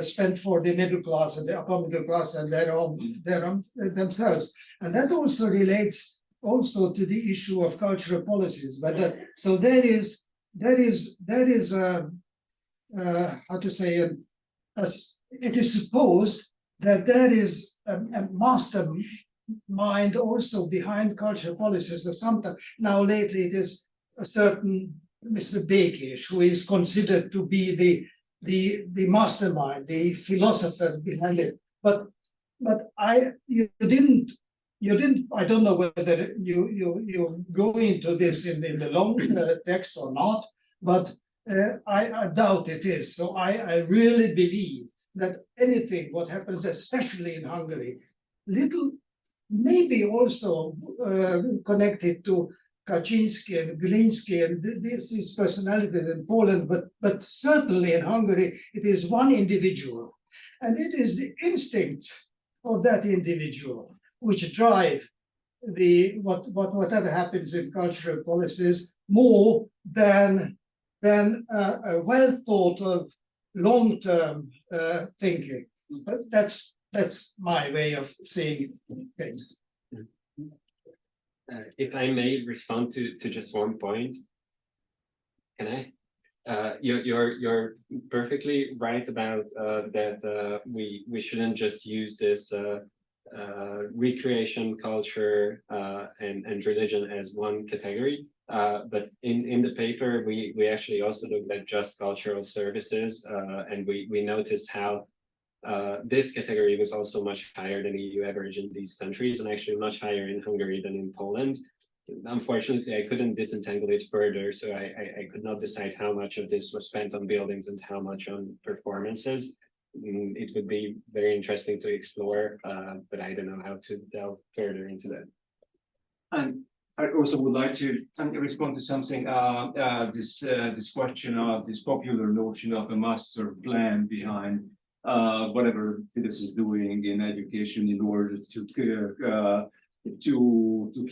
spent for the middle class and the upper middle class and their own themselves. And that also relates also to the issue of cultural policies. But so there is how to say, it is supposed that there is a mastermind also behind cultural policies. So sometimes now lately it is a certain Mr. Békés, who is considered to be the mastermind, the philosopher behind it. But you didn't. I don't know whether you go into this in the long text or not, but I doubt it is. So I really believe that anything what happens, especially in Hungary, little maybe also connected to Kaczynski and Gliński and these personalities in Poland, but certainly in Hungary, it is one individual. And it is the instinct of that individual which drive whatever happens in cultural policies more than a well thought of long-term thinking. But that's my way of seeing things. If I may respond to just one point, can I? You're perfectly right about that. We shouldn't just use this recreation, culture, and religion as one category. But in the paper, we actually also looked at just cultural services, and we noticed how this category was also much higher than EU average in these countries, and actually much higher in Hungary than in Poland. Unfortunately, I couldn't disentangle it further, so I could not decide how much of this was spent on buildings and how much on performances. It would be very interesting to explore, but I don't know how to delve further into that. And I also would like to respond to something, this question of this popular notion of a master plan behind whatever Fidesz is doing in education in order to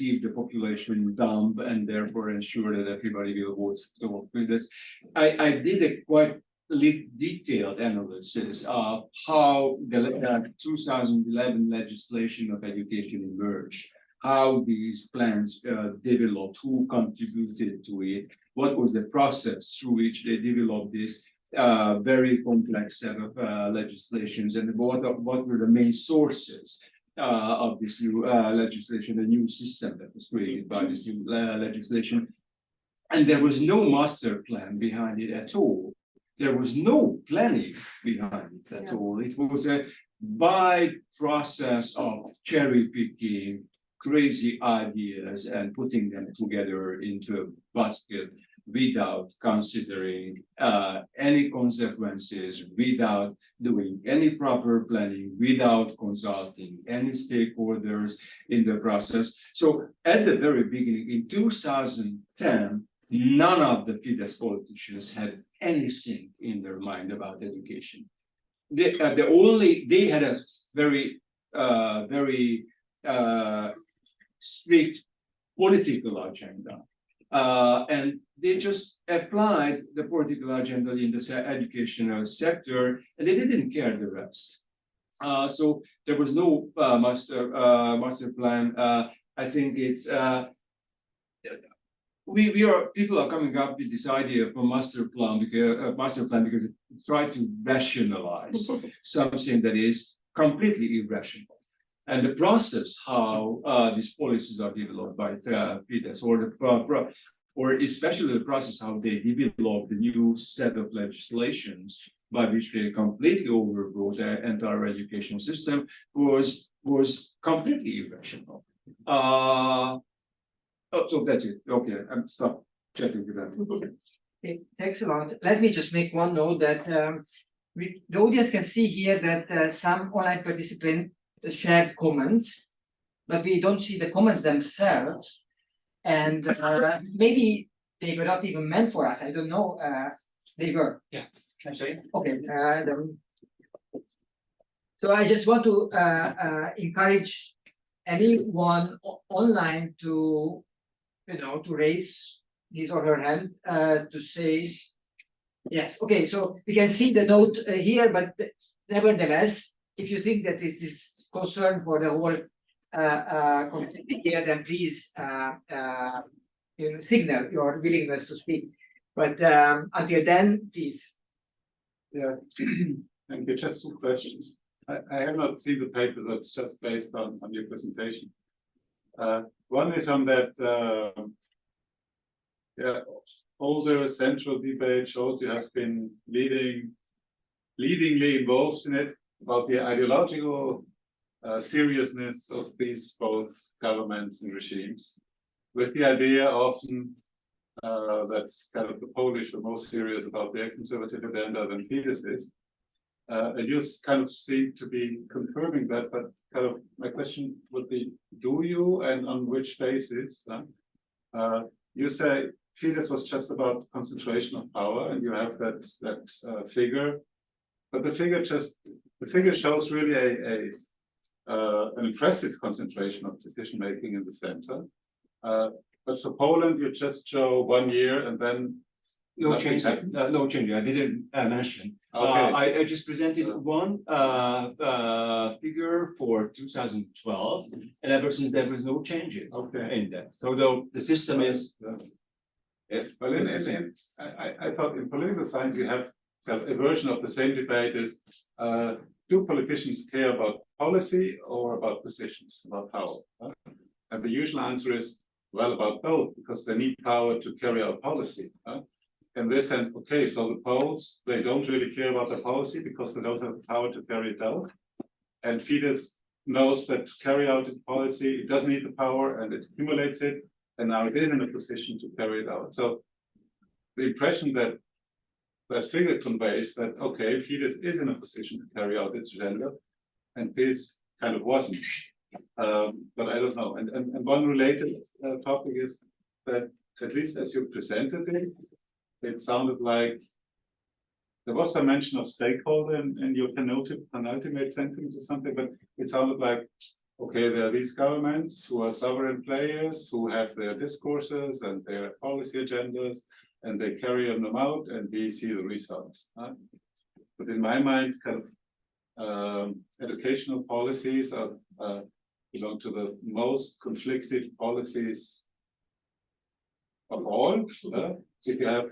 keep the population dumb and therefore ensure that everybody will vote Fidesz. I did a quite detailed analysis of how the 2011 legislation of education emerged, how these plans developed, who contributed to it, what was the process through which they developed this very complex set of legislations, and what were the main sources of this new legislation, the new system that was created by this new legislation. And there was no master plan behind it at all. There was no planning behind it at all. It was a wide process of cherry picking crazy ideas and putting them together into a basket without considering any consequences, without doing any proper planning, without consulting any stakeholders in the process. So at the very beginning, in 2010, none of the Fidesz politicians had anything in their mind about education. they had a very strict political agenda. And they just applied the political agenda in the educational sector, and they didn't care the rest. So there was no master plan. I think it's people are coming up with this idea of a master plan because it try to rationalize something that is completely irrational. And the process how these policies are developed by Fidesz, or especially the process how they develop the new set of legislations by which they completely overbrought their entire education system was completely irrational. So that's it. Okay, I'm stop checking with that. Okay, thanks a lot. Let me just make one note that the audience can see here that some online participants shared comments, but we don't see the comments themselves. And maybe they were not even meant for us. I don't know. They were. Yeah. Actually. Okay. So I just want to encourage anyone online to, to raise his or her hand to say yes. Okay. So we can see the note here, but nevertheless, if you think that it is concern for the whole community here, then please signal your willingness to speak. But until then, please. Yeah, thank you. Just 2 questions. I have not seen the paper, that's just based on your presentation. One is on that older central debate showed you have been leadingly involved in it, about the ideological seriousness of these both governments and regimes, with the idea often that's kind of the Polish are most serious about their conservative agenda than Fidesz is. And you kind of seem to be confirming that, but kind of my question would be, do you, and on which basis? You say Fidesz was just about concentration of power, and you have that figure, but the figure shows really an impressive concentration of decision making in the center. But for Poland, you just show 1 year and then No change. No change. I didn't mention. Okay. I just presented one figure for 2012, and ever since there was no changes in that. So the system is. Well, I thought in political science you have a version of the same debate is do politicians care about policy or about positions, about power? And the usual answer is, well, about both, because they need power to carry out policy. In this sense, okay, so the Poles, they don't really care about the policy because they don't have the power to carry it out. And Fidesz knows that to carry out its policy, it doesn't need the power and it accumulates it, and now it is in a position to carry it out. So the impression that that figure conveys that, okay, Fidesz is in a position to carry out its agenda, and PiS kind of wasn't. But I don't know. And one related topic is that, at least as you presented it, it sounded like there was some mention of stakeholder in your penultimate sentence or something, but it sounded like, okay, there are these governments who are sovereign players who have their discourses and their policy agendas, and they carry them out, and we see the results. But in my mind, kind of educational policies are belong to the most conflictive policies of all. If you have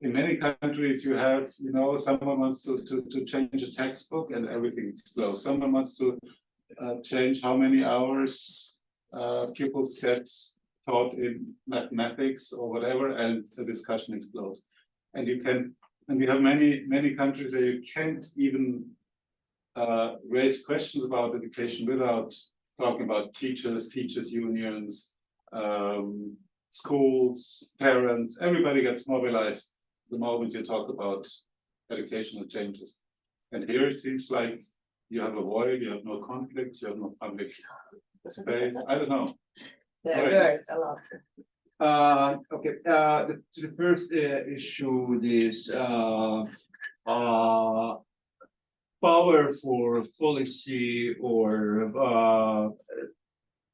in many countries, you have, someone wants to change a textbook and everything explodes. Someone wants to change how many hours pupils get taught in mathematics or whatever, and the discussion explodes. And we have many countries where you can't even raise questions about education without talking about teachers unions, schools, parents. Everybody gets mobilized the moment you talk about educational changes. And here it seems like you have a void, you have no conflicts, you have no public space. I don't know. There a lot. Okay. The first issue is power for policy or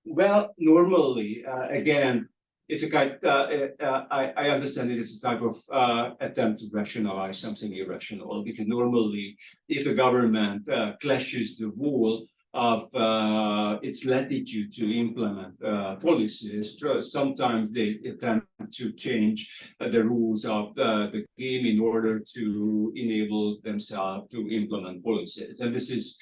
well, normally, again, it's a kind. I understand it is a type of attempt to rationalize something irrational, because normally, if a government clashes the wall of its latitude to implement policies, sometimes they attempt to change the rules of the game in order to enable themselves to implement policies, and this is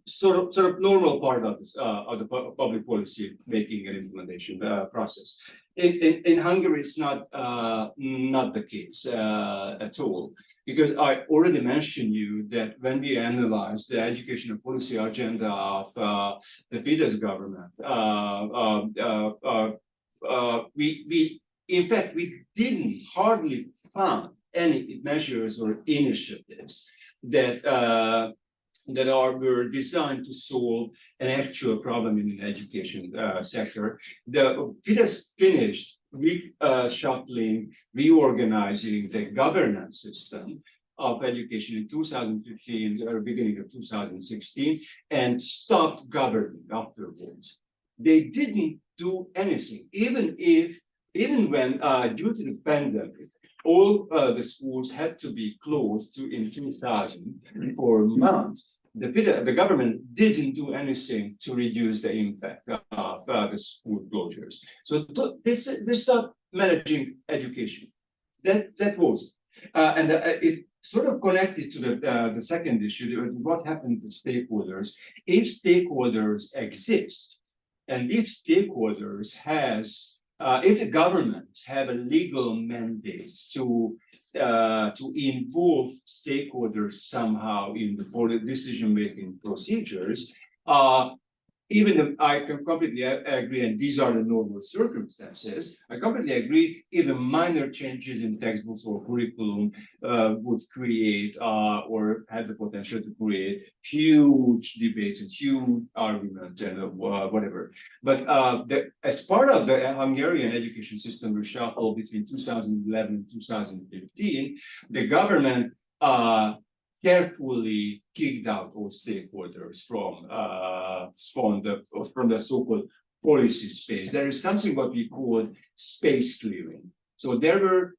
sort of normal part of this of the public policy making and implementation process. In Hungary, it's not the case at all, because I already mentioned you that when we analyzed the educational policy agenda of the Fidesz government, we in fact we didn't hardly found any measures or initiatives that were designed to solve an actual problem in the education sector. The Fidesz finished reshuffling, reorganizing the governance system of education in 2015 or beginning of 2016 and stopped governing afterwards. They didn't do anything, even when due to the pandemic, all the schools had to be closed in 2000 for months. The government didn't do anything to reduce the impact of the school closures. So they stopped managing education. That was, and it sort of connected to the second issue. What happened to stakeholders? If stakeholders exist, and if stakeholders if the governments have a legal mandate to involve stakeholders somehow in the decision-making procedures, even if I can completely agree, and these are the normal circumstances, I completely agree, even minor changes in textbooks or curriculum would create or have the potential to create huge debates and huge arguments and whatever. But as part of the Hungarian education system reshuffle between 2011 and 2015, the government carefully kicked out all stakeholders from the so-called policy space. There is something what we call space clearing. So there were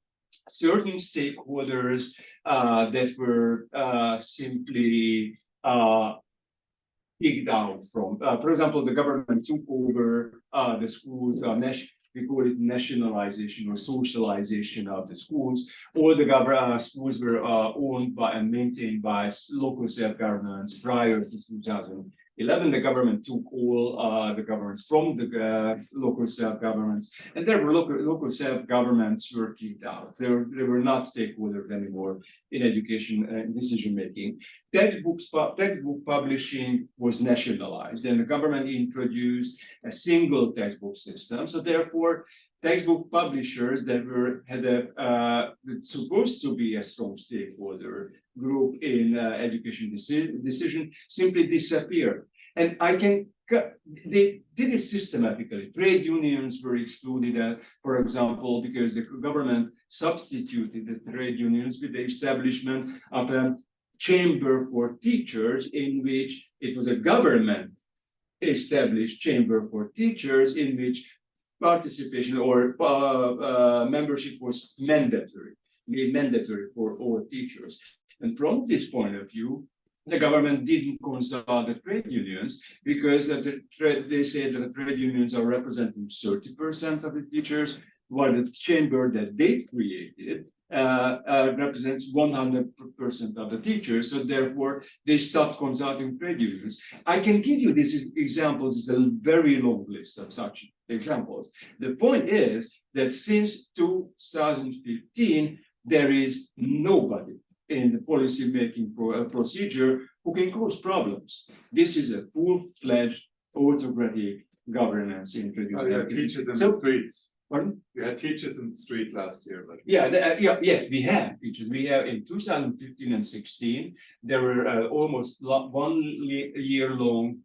certain stakeholders that were simply kicked out from. For example, the government took over the schools. We call it nationalization or socialization of the schools. All the schools were owned by and maintained by local self-governments prior to 2011. The government took all the governments from the local self-governments, and there were local self-governments were kicked out. They were not stakeholders anymore in education and decision-making. Textbook publishing was nationalized, and the government introduced a single textbook system. So therefore, textbook publishers that supposed to be a strong stakeholder group in education decision simply disappeared. And they did it systematically. Trade unions were excluded, for example, because the government substituted the trade unions with the establishment of a chamber for teachers, in which it was a government established chamber for teachers, in which participation or membership was made mandatory for all teachers. And from this point of view, the government didn't consult the trade unions, because they say that the trade unions are representing 30% of the teachers, while the chamber that they created represents 100% of the teachers. So therefore, they stopped consulting trade unions. I can give you these examples. It's a very long list of such examples. The point is that since 2015, there is nobody in the policy-making procedure who can cause problems. This is a full-fledged autocratic governance introduced. Teachers in the streets. Pardon? We had teachers in the street last year. But... Yes, we have teachers. We have in 2015 and 16, there were almost 1 year long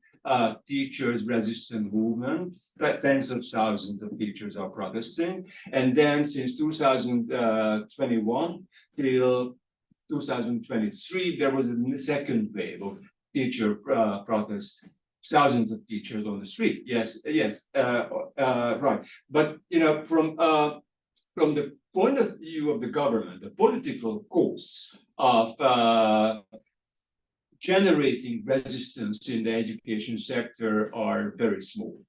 teachers resistance movements. Tens of thousands of teachers are protesting. And then since 2021 till 2023, there was a second wave of teacher protests. Thousands of teachers on the street. Yes, right. But from the point of view of the government, the political costs of generating resistance in the education sector are very small.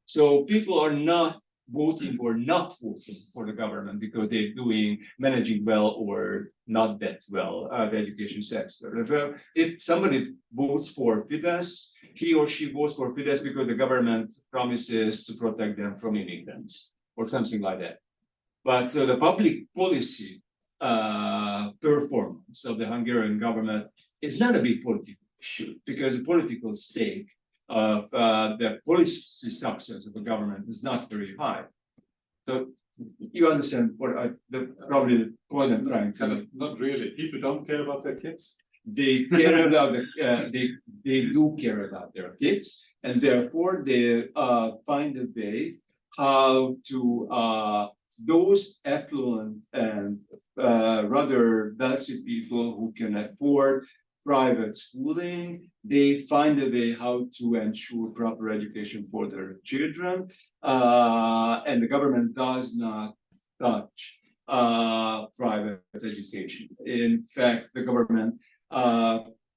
So people are not voting or not voting for the government because they're managing well or not that well the education sector. If somebody votes for Fidesz, he or she votes for Fidesz because the government promises to protect them from immigrants or something like that. But the public policy performance of the Hungarian government is not a big political issue because the political stake of the policy success of the government is not very high. So you understand what probably the point I'm trying to. Not really. People don't care about their kids. They care about they do care about their kids, and therefore they find a way how to those affluent and rather wealthy people who can afford private schooling, they find a way how to ensure proper education for their children, and the government does not touch private education. In fact, the government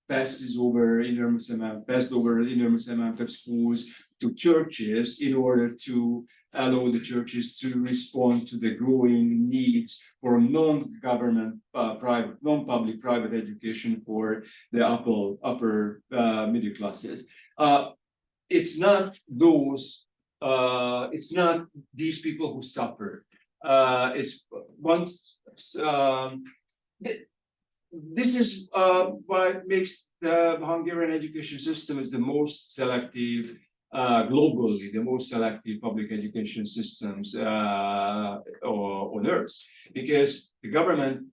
passed over enormous amount of schools to churches in order to allow the churches to respond to the growing needs for non-government non-public private education for the upper middle classes. It's not these people who suffer. It's once this is what makes the Hungarian education system is the most selective globally, the most selective public education systems on earth, because the government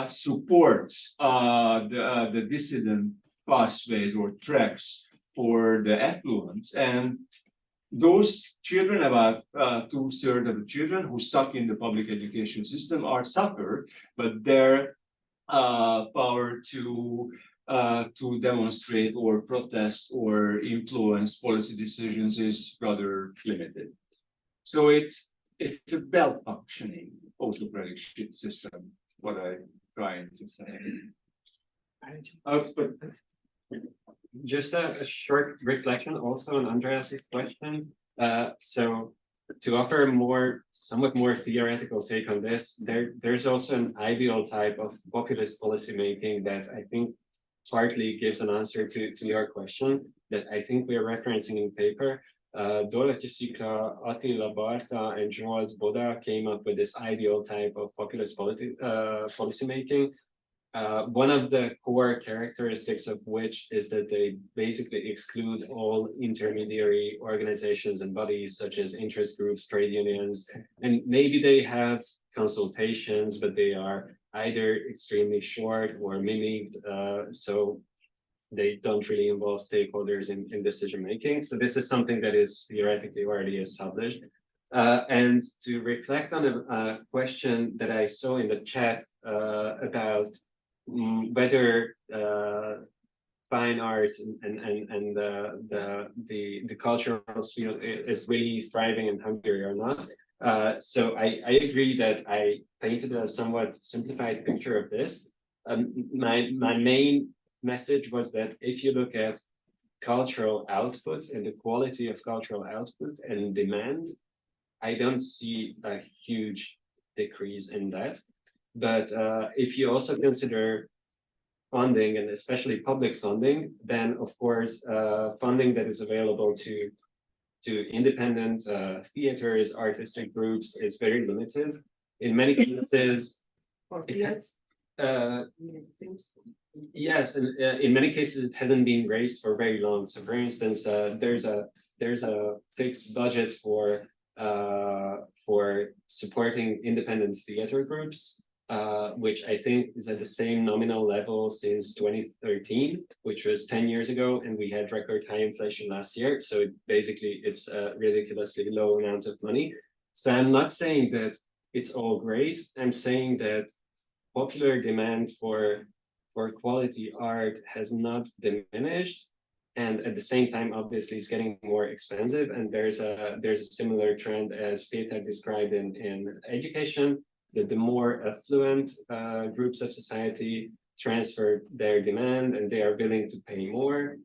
supports the dissident pathways or tracks for the affluents, and those children, about 2/3 of the children who stuck in the public education system are suffer, but their power to demonstrate or protest or influence policy decisions is rather limited. So it's a well-functioning auto-prediction system, what I'm trying to say. But just a short reflection also on Andreas's question. So to offer somewhat more theoretical take on this, there's also an ideal type of populist policymaking that I think partly gives an answer to your question that I think we are referencing in paper. Dorothy Sikra, Attila Barta, and Zsolt Boda came up with this ideal type of populist policymaking. One of the core characteristics of which is that they basically exclude all intermediary organizations and bodies such as interest groups, trade unions, and maybe they have consultations, but they are either extremely short or mimicked, so they don't really involve stakeholders in decision making. So this is something that is theoretically already established. And to reflect on a question that I saw in the chat about whether fine arts and the cultural field is really thriving in Hungary or not. So I agree that I painted a somewhat simplified picture of this. My main message was that if you look at cultural output and the quality of cultural output and demand, I don't see a huge decrease in that. But if you also consider funding, and especially public funding, then of course funding that is available to independent theaters, artistic groups is very limited. In many cases, yes, and in many cases it hasn't been raised for very long. So, for instance, there's a fixed budget for supporting independent theater groups, which I think is at the same nominal level since 2013, which was 10 years ago, and we had record high inflation last year. So basically it's a ridiculously low amount of money. So I'm not saying that it's all great. I'm saying that popular demand for for quality art has not diminished, and at the same time, obviously, it's getting more expensive. And there's a similar trend as Peter described in education, that the more affluent groups of society transfer their demand and they are willing to pay more.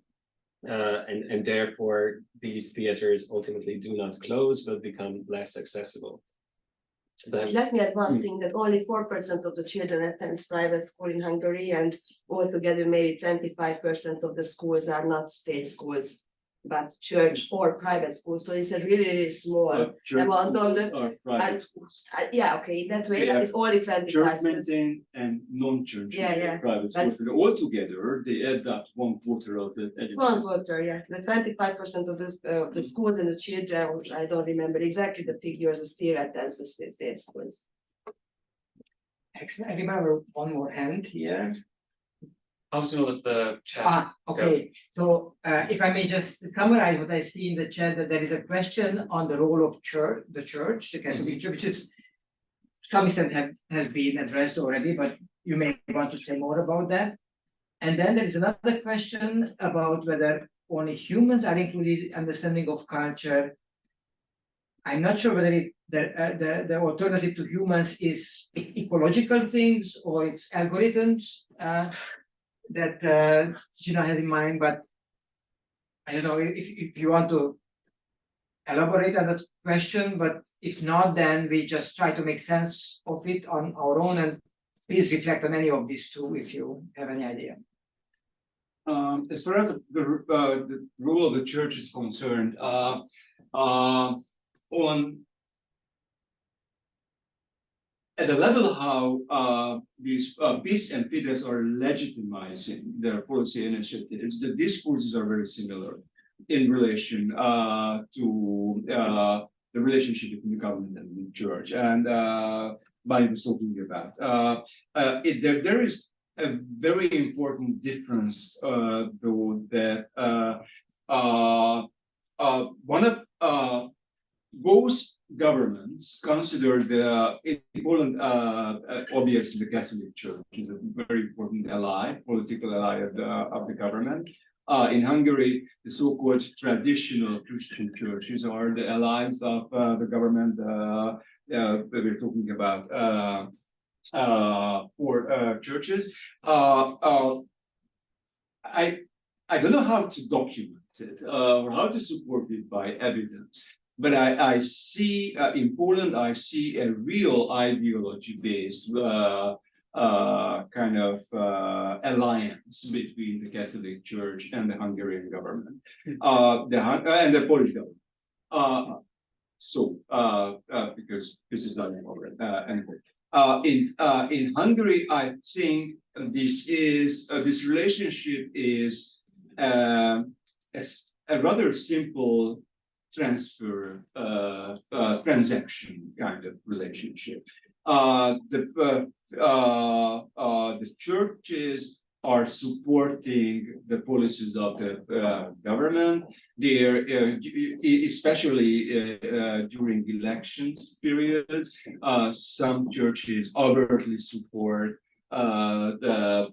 And therefore, these theaters ultimately do not close, but become less accessible. Let me add one thing, that only 4% of the children attends private school in Hungary, and altogether maybe 25% of the schools are not state schools, but church or private schools. So it's a really, really small amount of the. Or private schools. Yeah, okay, that way, Yeah. that is only Church 25%. maintained and non-church private schools. That's- And altogether, they add up 1/4 of the education. 1/4, yeah, the 25% of the schools and the children, which I don't remember exactly the figures, still attends the state schools. Excellent. I remember one more hand here. I was gonna let the chat. Okay, so if I may just summarize what I see in the chat, that there is a question on the role of the church, the Catholic Church, which is to some extent has been addressed already, but you may want to say more about that. And then there is another question about whether only humans are included in understanding of culture. I'm not sure whether the alternative to humans is ecological things or it's algorithms. That Gina had in mind, but I don't know if you want to elaborate on that question, but if not, then we just try to make sense of it on our own, and please reflect on any of these two if you have any idea. As far as the role of the church is concerned, on at the level how these PiS and Fidesz are legitimizing their policy initiatives, the discourses are very similar in relation to the relationship between the government and the church. And Bani was talking about there is a very important difference, though, that one of both governments consider the important, obviously the Catholic Church is a very important ally, political ally of the government. In Hungary, the so-called traditional Christian churches are the allies of the government that we're talking about for churches. I don't know how to document it or how to support it by evidence. But I see in Poland, I see a real ideology-based kind of alliance between the Catholic Church and the Hungarian government, and the Polish government. Because this is anyway. In Hungary, I think this relationship is a rather simple transaction kind of relationship. The churches are supporting the policies of the government. They're especially during elections periods. Some churches overtly support the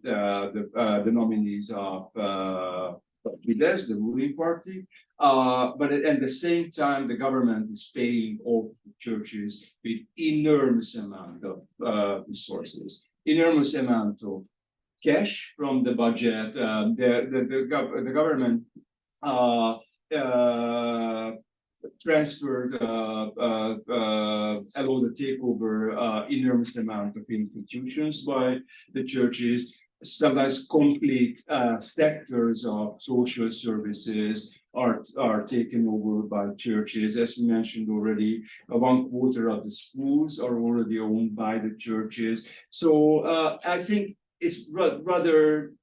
nominees of Fidesz, the ruling party, but at the same time, the government is paying all churches with enormous amount of resources, enormous amount of cash from the budget. The government transferred, allowed the takeover enormous amount of institutions by the churches. Sometimes complete sectors of social services are taken over by churches. As we mentioned already, 1/4 of the schools are already owned by the churches. So I think it's rather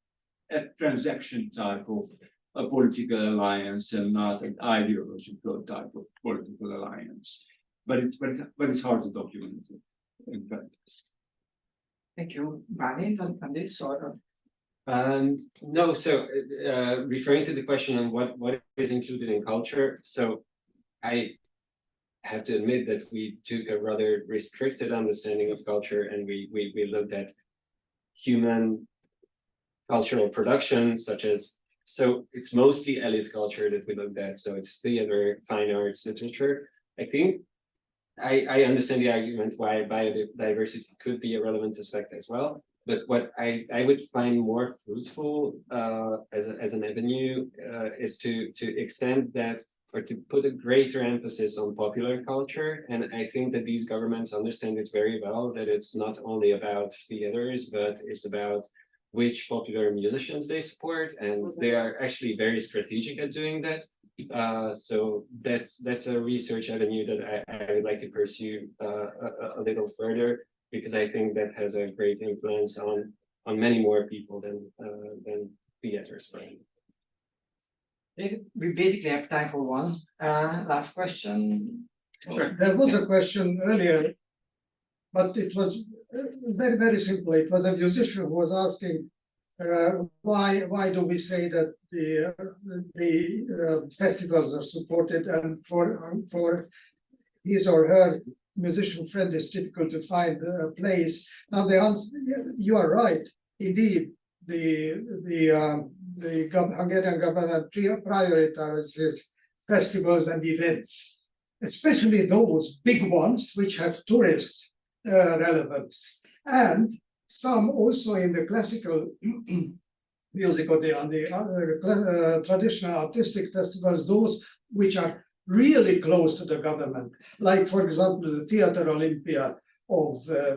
a transaction type of a political alliance and not an ideological type of political alliance. But it's hard to document it, in fact. Thank you. Bani, on this or? No, so referring to the question on what is included in culture, so I have to admit that we took a rather restricted understanding of culture, and we looked at human cultural production, such as, so it's mostly elite culture that we looked at. So it's theater, fine arts, literature. I think I understand the argument why biodiversity could be a relevant aspect as well. But what I would find more fruitful as an avenue is to extend that, or to put a greater emphasis on popular culture. And I think that these governments understand it very well, that it's not only about theaters, but it's about which popular musicians they support. And they are actually very strategic at doing that. So that's a research avenue that I would like to pursue a little further, because I think that has a great influence on many more people than theaters. Right? We basically have time for one last question. Sure. There was a question earlier, but it was very, very simple. It was a musician who was asking, why do we say that the festivals are supported, and for his or her musician friend it's difficult to find a place. Now the answer, you are right. Indeed, the Hungarian government prioritizes festivals and events, especially those big ones which have tourist relevance, and some also in the classical music or the traditional artistic festivals, those which are really close to the government, like for example the Theatre Olympia of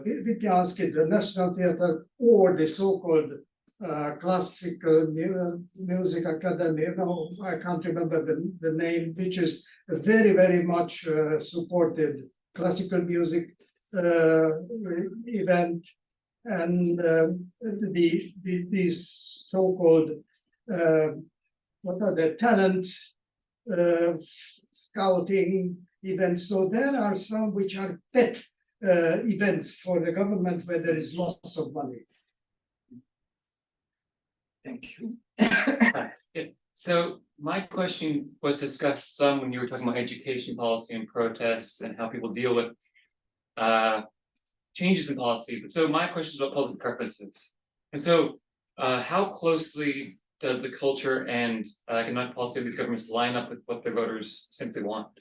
Vitebsk, the National Theatre, or the so-called Classical Music Academy. No, I can't remember the name, which is a very, very much supported classical music event, and these so-called what are the talent scouting events. So there are some which are pet events for the government where there is lots of money. Thank you. So my question was discussed some when you were talking about education policy and protests and how people deal with changes in policy. But so my question is about public preferences. And so how closely does the culture and economic policy of these governments line up with what their voters simply want?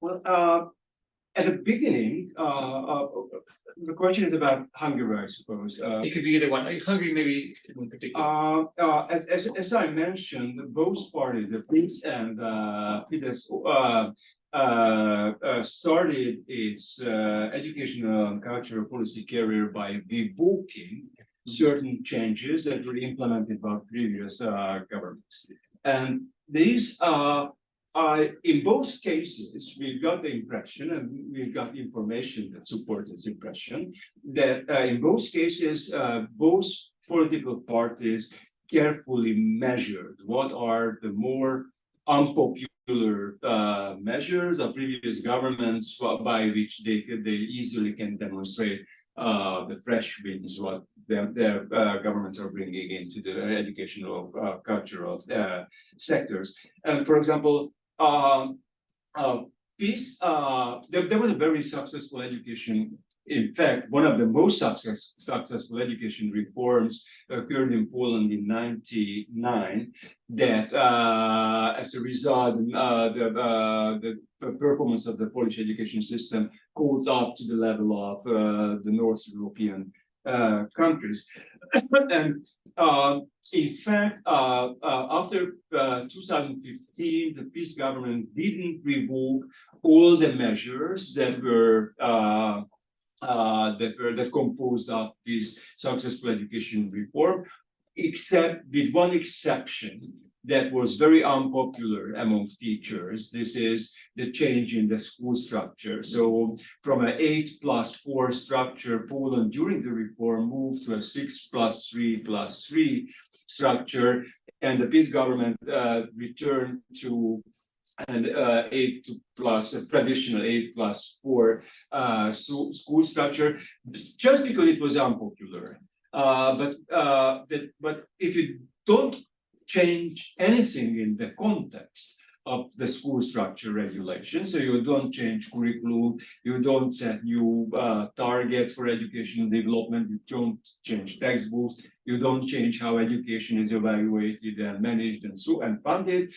Well, at the beginning, the question is about Hungary, I suppose. It could be either one. Hungary, maybe in particular. As I mentioned, both parties, the PiS and Fidesz, started its educational and cultural policy career by revoking certain changes that were implemented by previous governments. And these in both cases, we've got the impression, and we've got information that supports this impression, that in both cases, both political parties carefully measured what are the more unpopular measures of previous governments by which they easily can demonstrate the fresh winds what their governments are bringing into the educational, cultural sectors. And for example, PiS, there was a very successful education. In fact, one of the most successful education reforms occurred in Poland in '99. That, as a result, the performance of the Polish education system caught up to the level of the North European countries. And in fact, after 2015, the PiS government didn't revoke all the measures that were that composed of this successful education reform, except with one exception that was very unpopular among teachers. This is the change in the school structure. So from an 8+4 structure, Poland during the reform moved to a 6+3+3 structure, and the PiS government returned to an 8+ a traditional 8+4 school structure, just because it was unpopular. But if you don't change anything in the context of the school structure regulation. So you don't change curriculum, you don't set new targets for educational development, you don't change textbooks, you don't change how education is evaluated and managed and so and funded.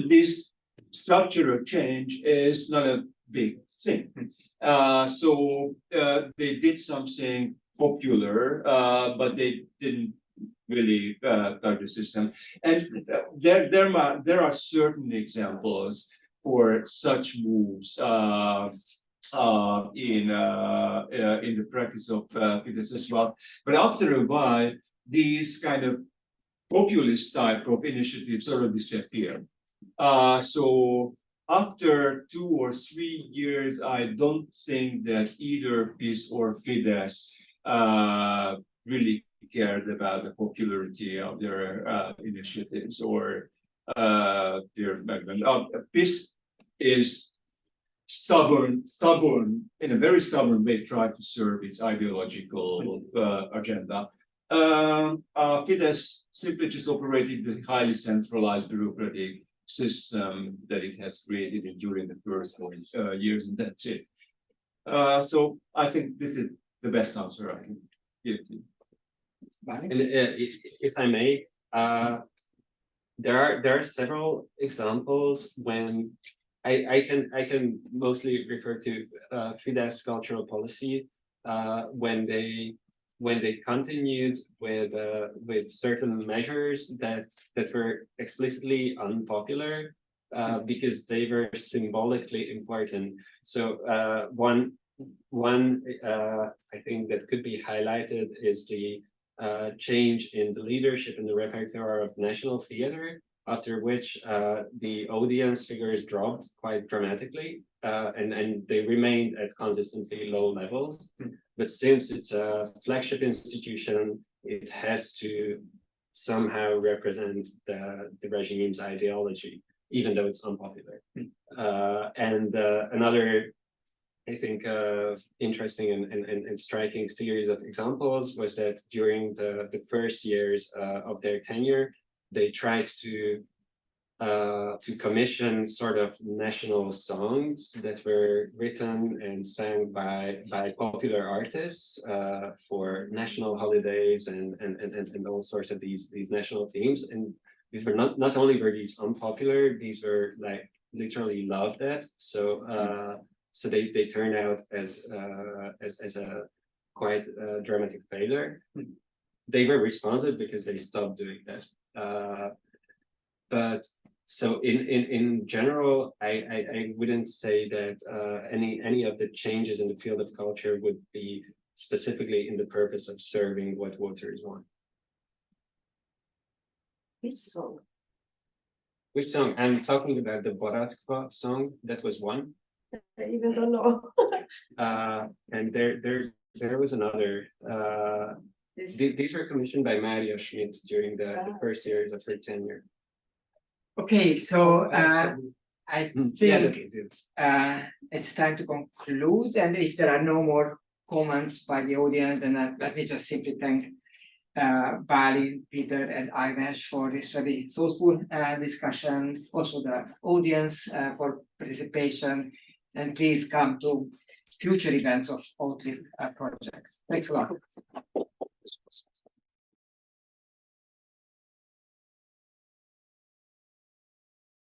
This structural change is not a big thing. They did something popular, but they didn't really touch the system. And there are certain examples for such moves in the practice of Fidesz as well. But after a while, these kind of populist type of initiatives sort of disappear. So after 2 or 3 years, I don't think that either PiS or Fidesz really cared about the popularity of their initiatives or their background. PiS is stubborn in a very stubborn way, tried to serve its ideological agenda. Fidesz simply just operated the highly centralized bureaucratic system that it has created during the first 4 years, and that's it. So I think this is the best answer I can give to you. And if I may, there are several examples when I can mostly refer to Fidesz cultural policy when they continued with certain measures that were explicitly unpopular because they were symbolically important. So one I think that could be highlighted is the change in the leadership and the repertoire of National Theatre, after which the audience figures dropped quite dramatically, and they remained at consistently low levels. But since it's a flagship institution, it has to somehow represent the regime's ideology, even though it's unpopular. Another, I think, interesting and striking series of examples was that during the first years of their tenure, they tried to commission sort of national songs that were written and sang by popular artists for national holidays and all sorts of these national themes. And these were not only were these unpopular, these were like literally loved at. So they turned out as a quite dramatic failure. They were responsive because they stopped doing that. But so in general, I wouldn't say that any of the changes in the field of culture would be specifically in the purpose of serving what voters want. Which song? Which song? I'm talking about the Boratskva song. That was one. I even don't know. And there was another. These were commissioned by Maria Schmidt during the first years of her tenure. Okay, so I think Yeah, it's time to conclude, and if there are no more comments by the audience, then let me just simply thank Balin, Peter, and Agnes for this very thoughtful discussion, also the audience for participation, and please come to future events of AUTHLIB project. Thanks a lot.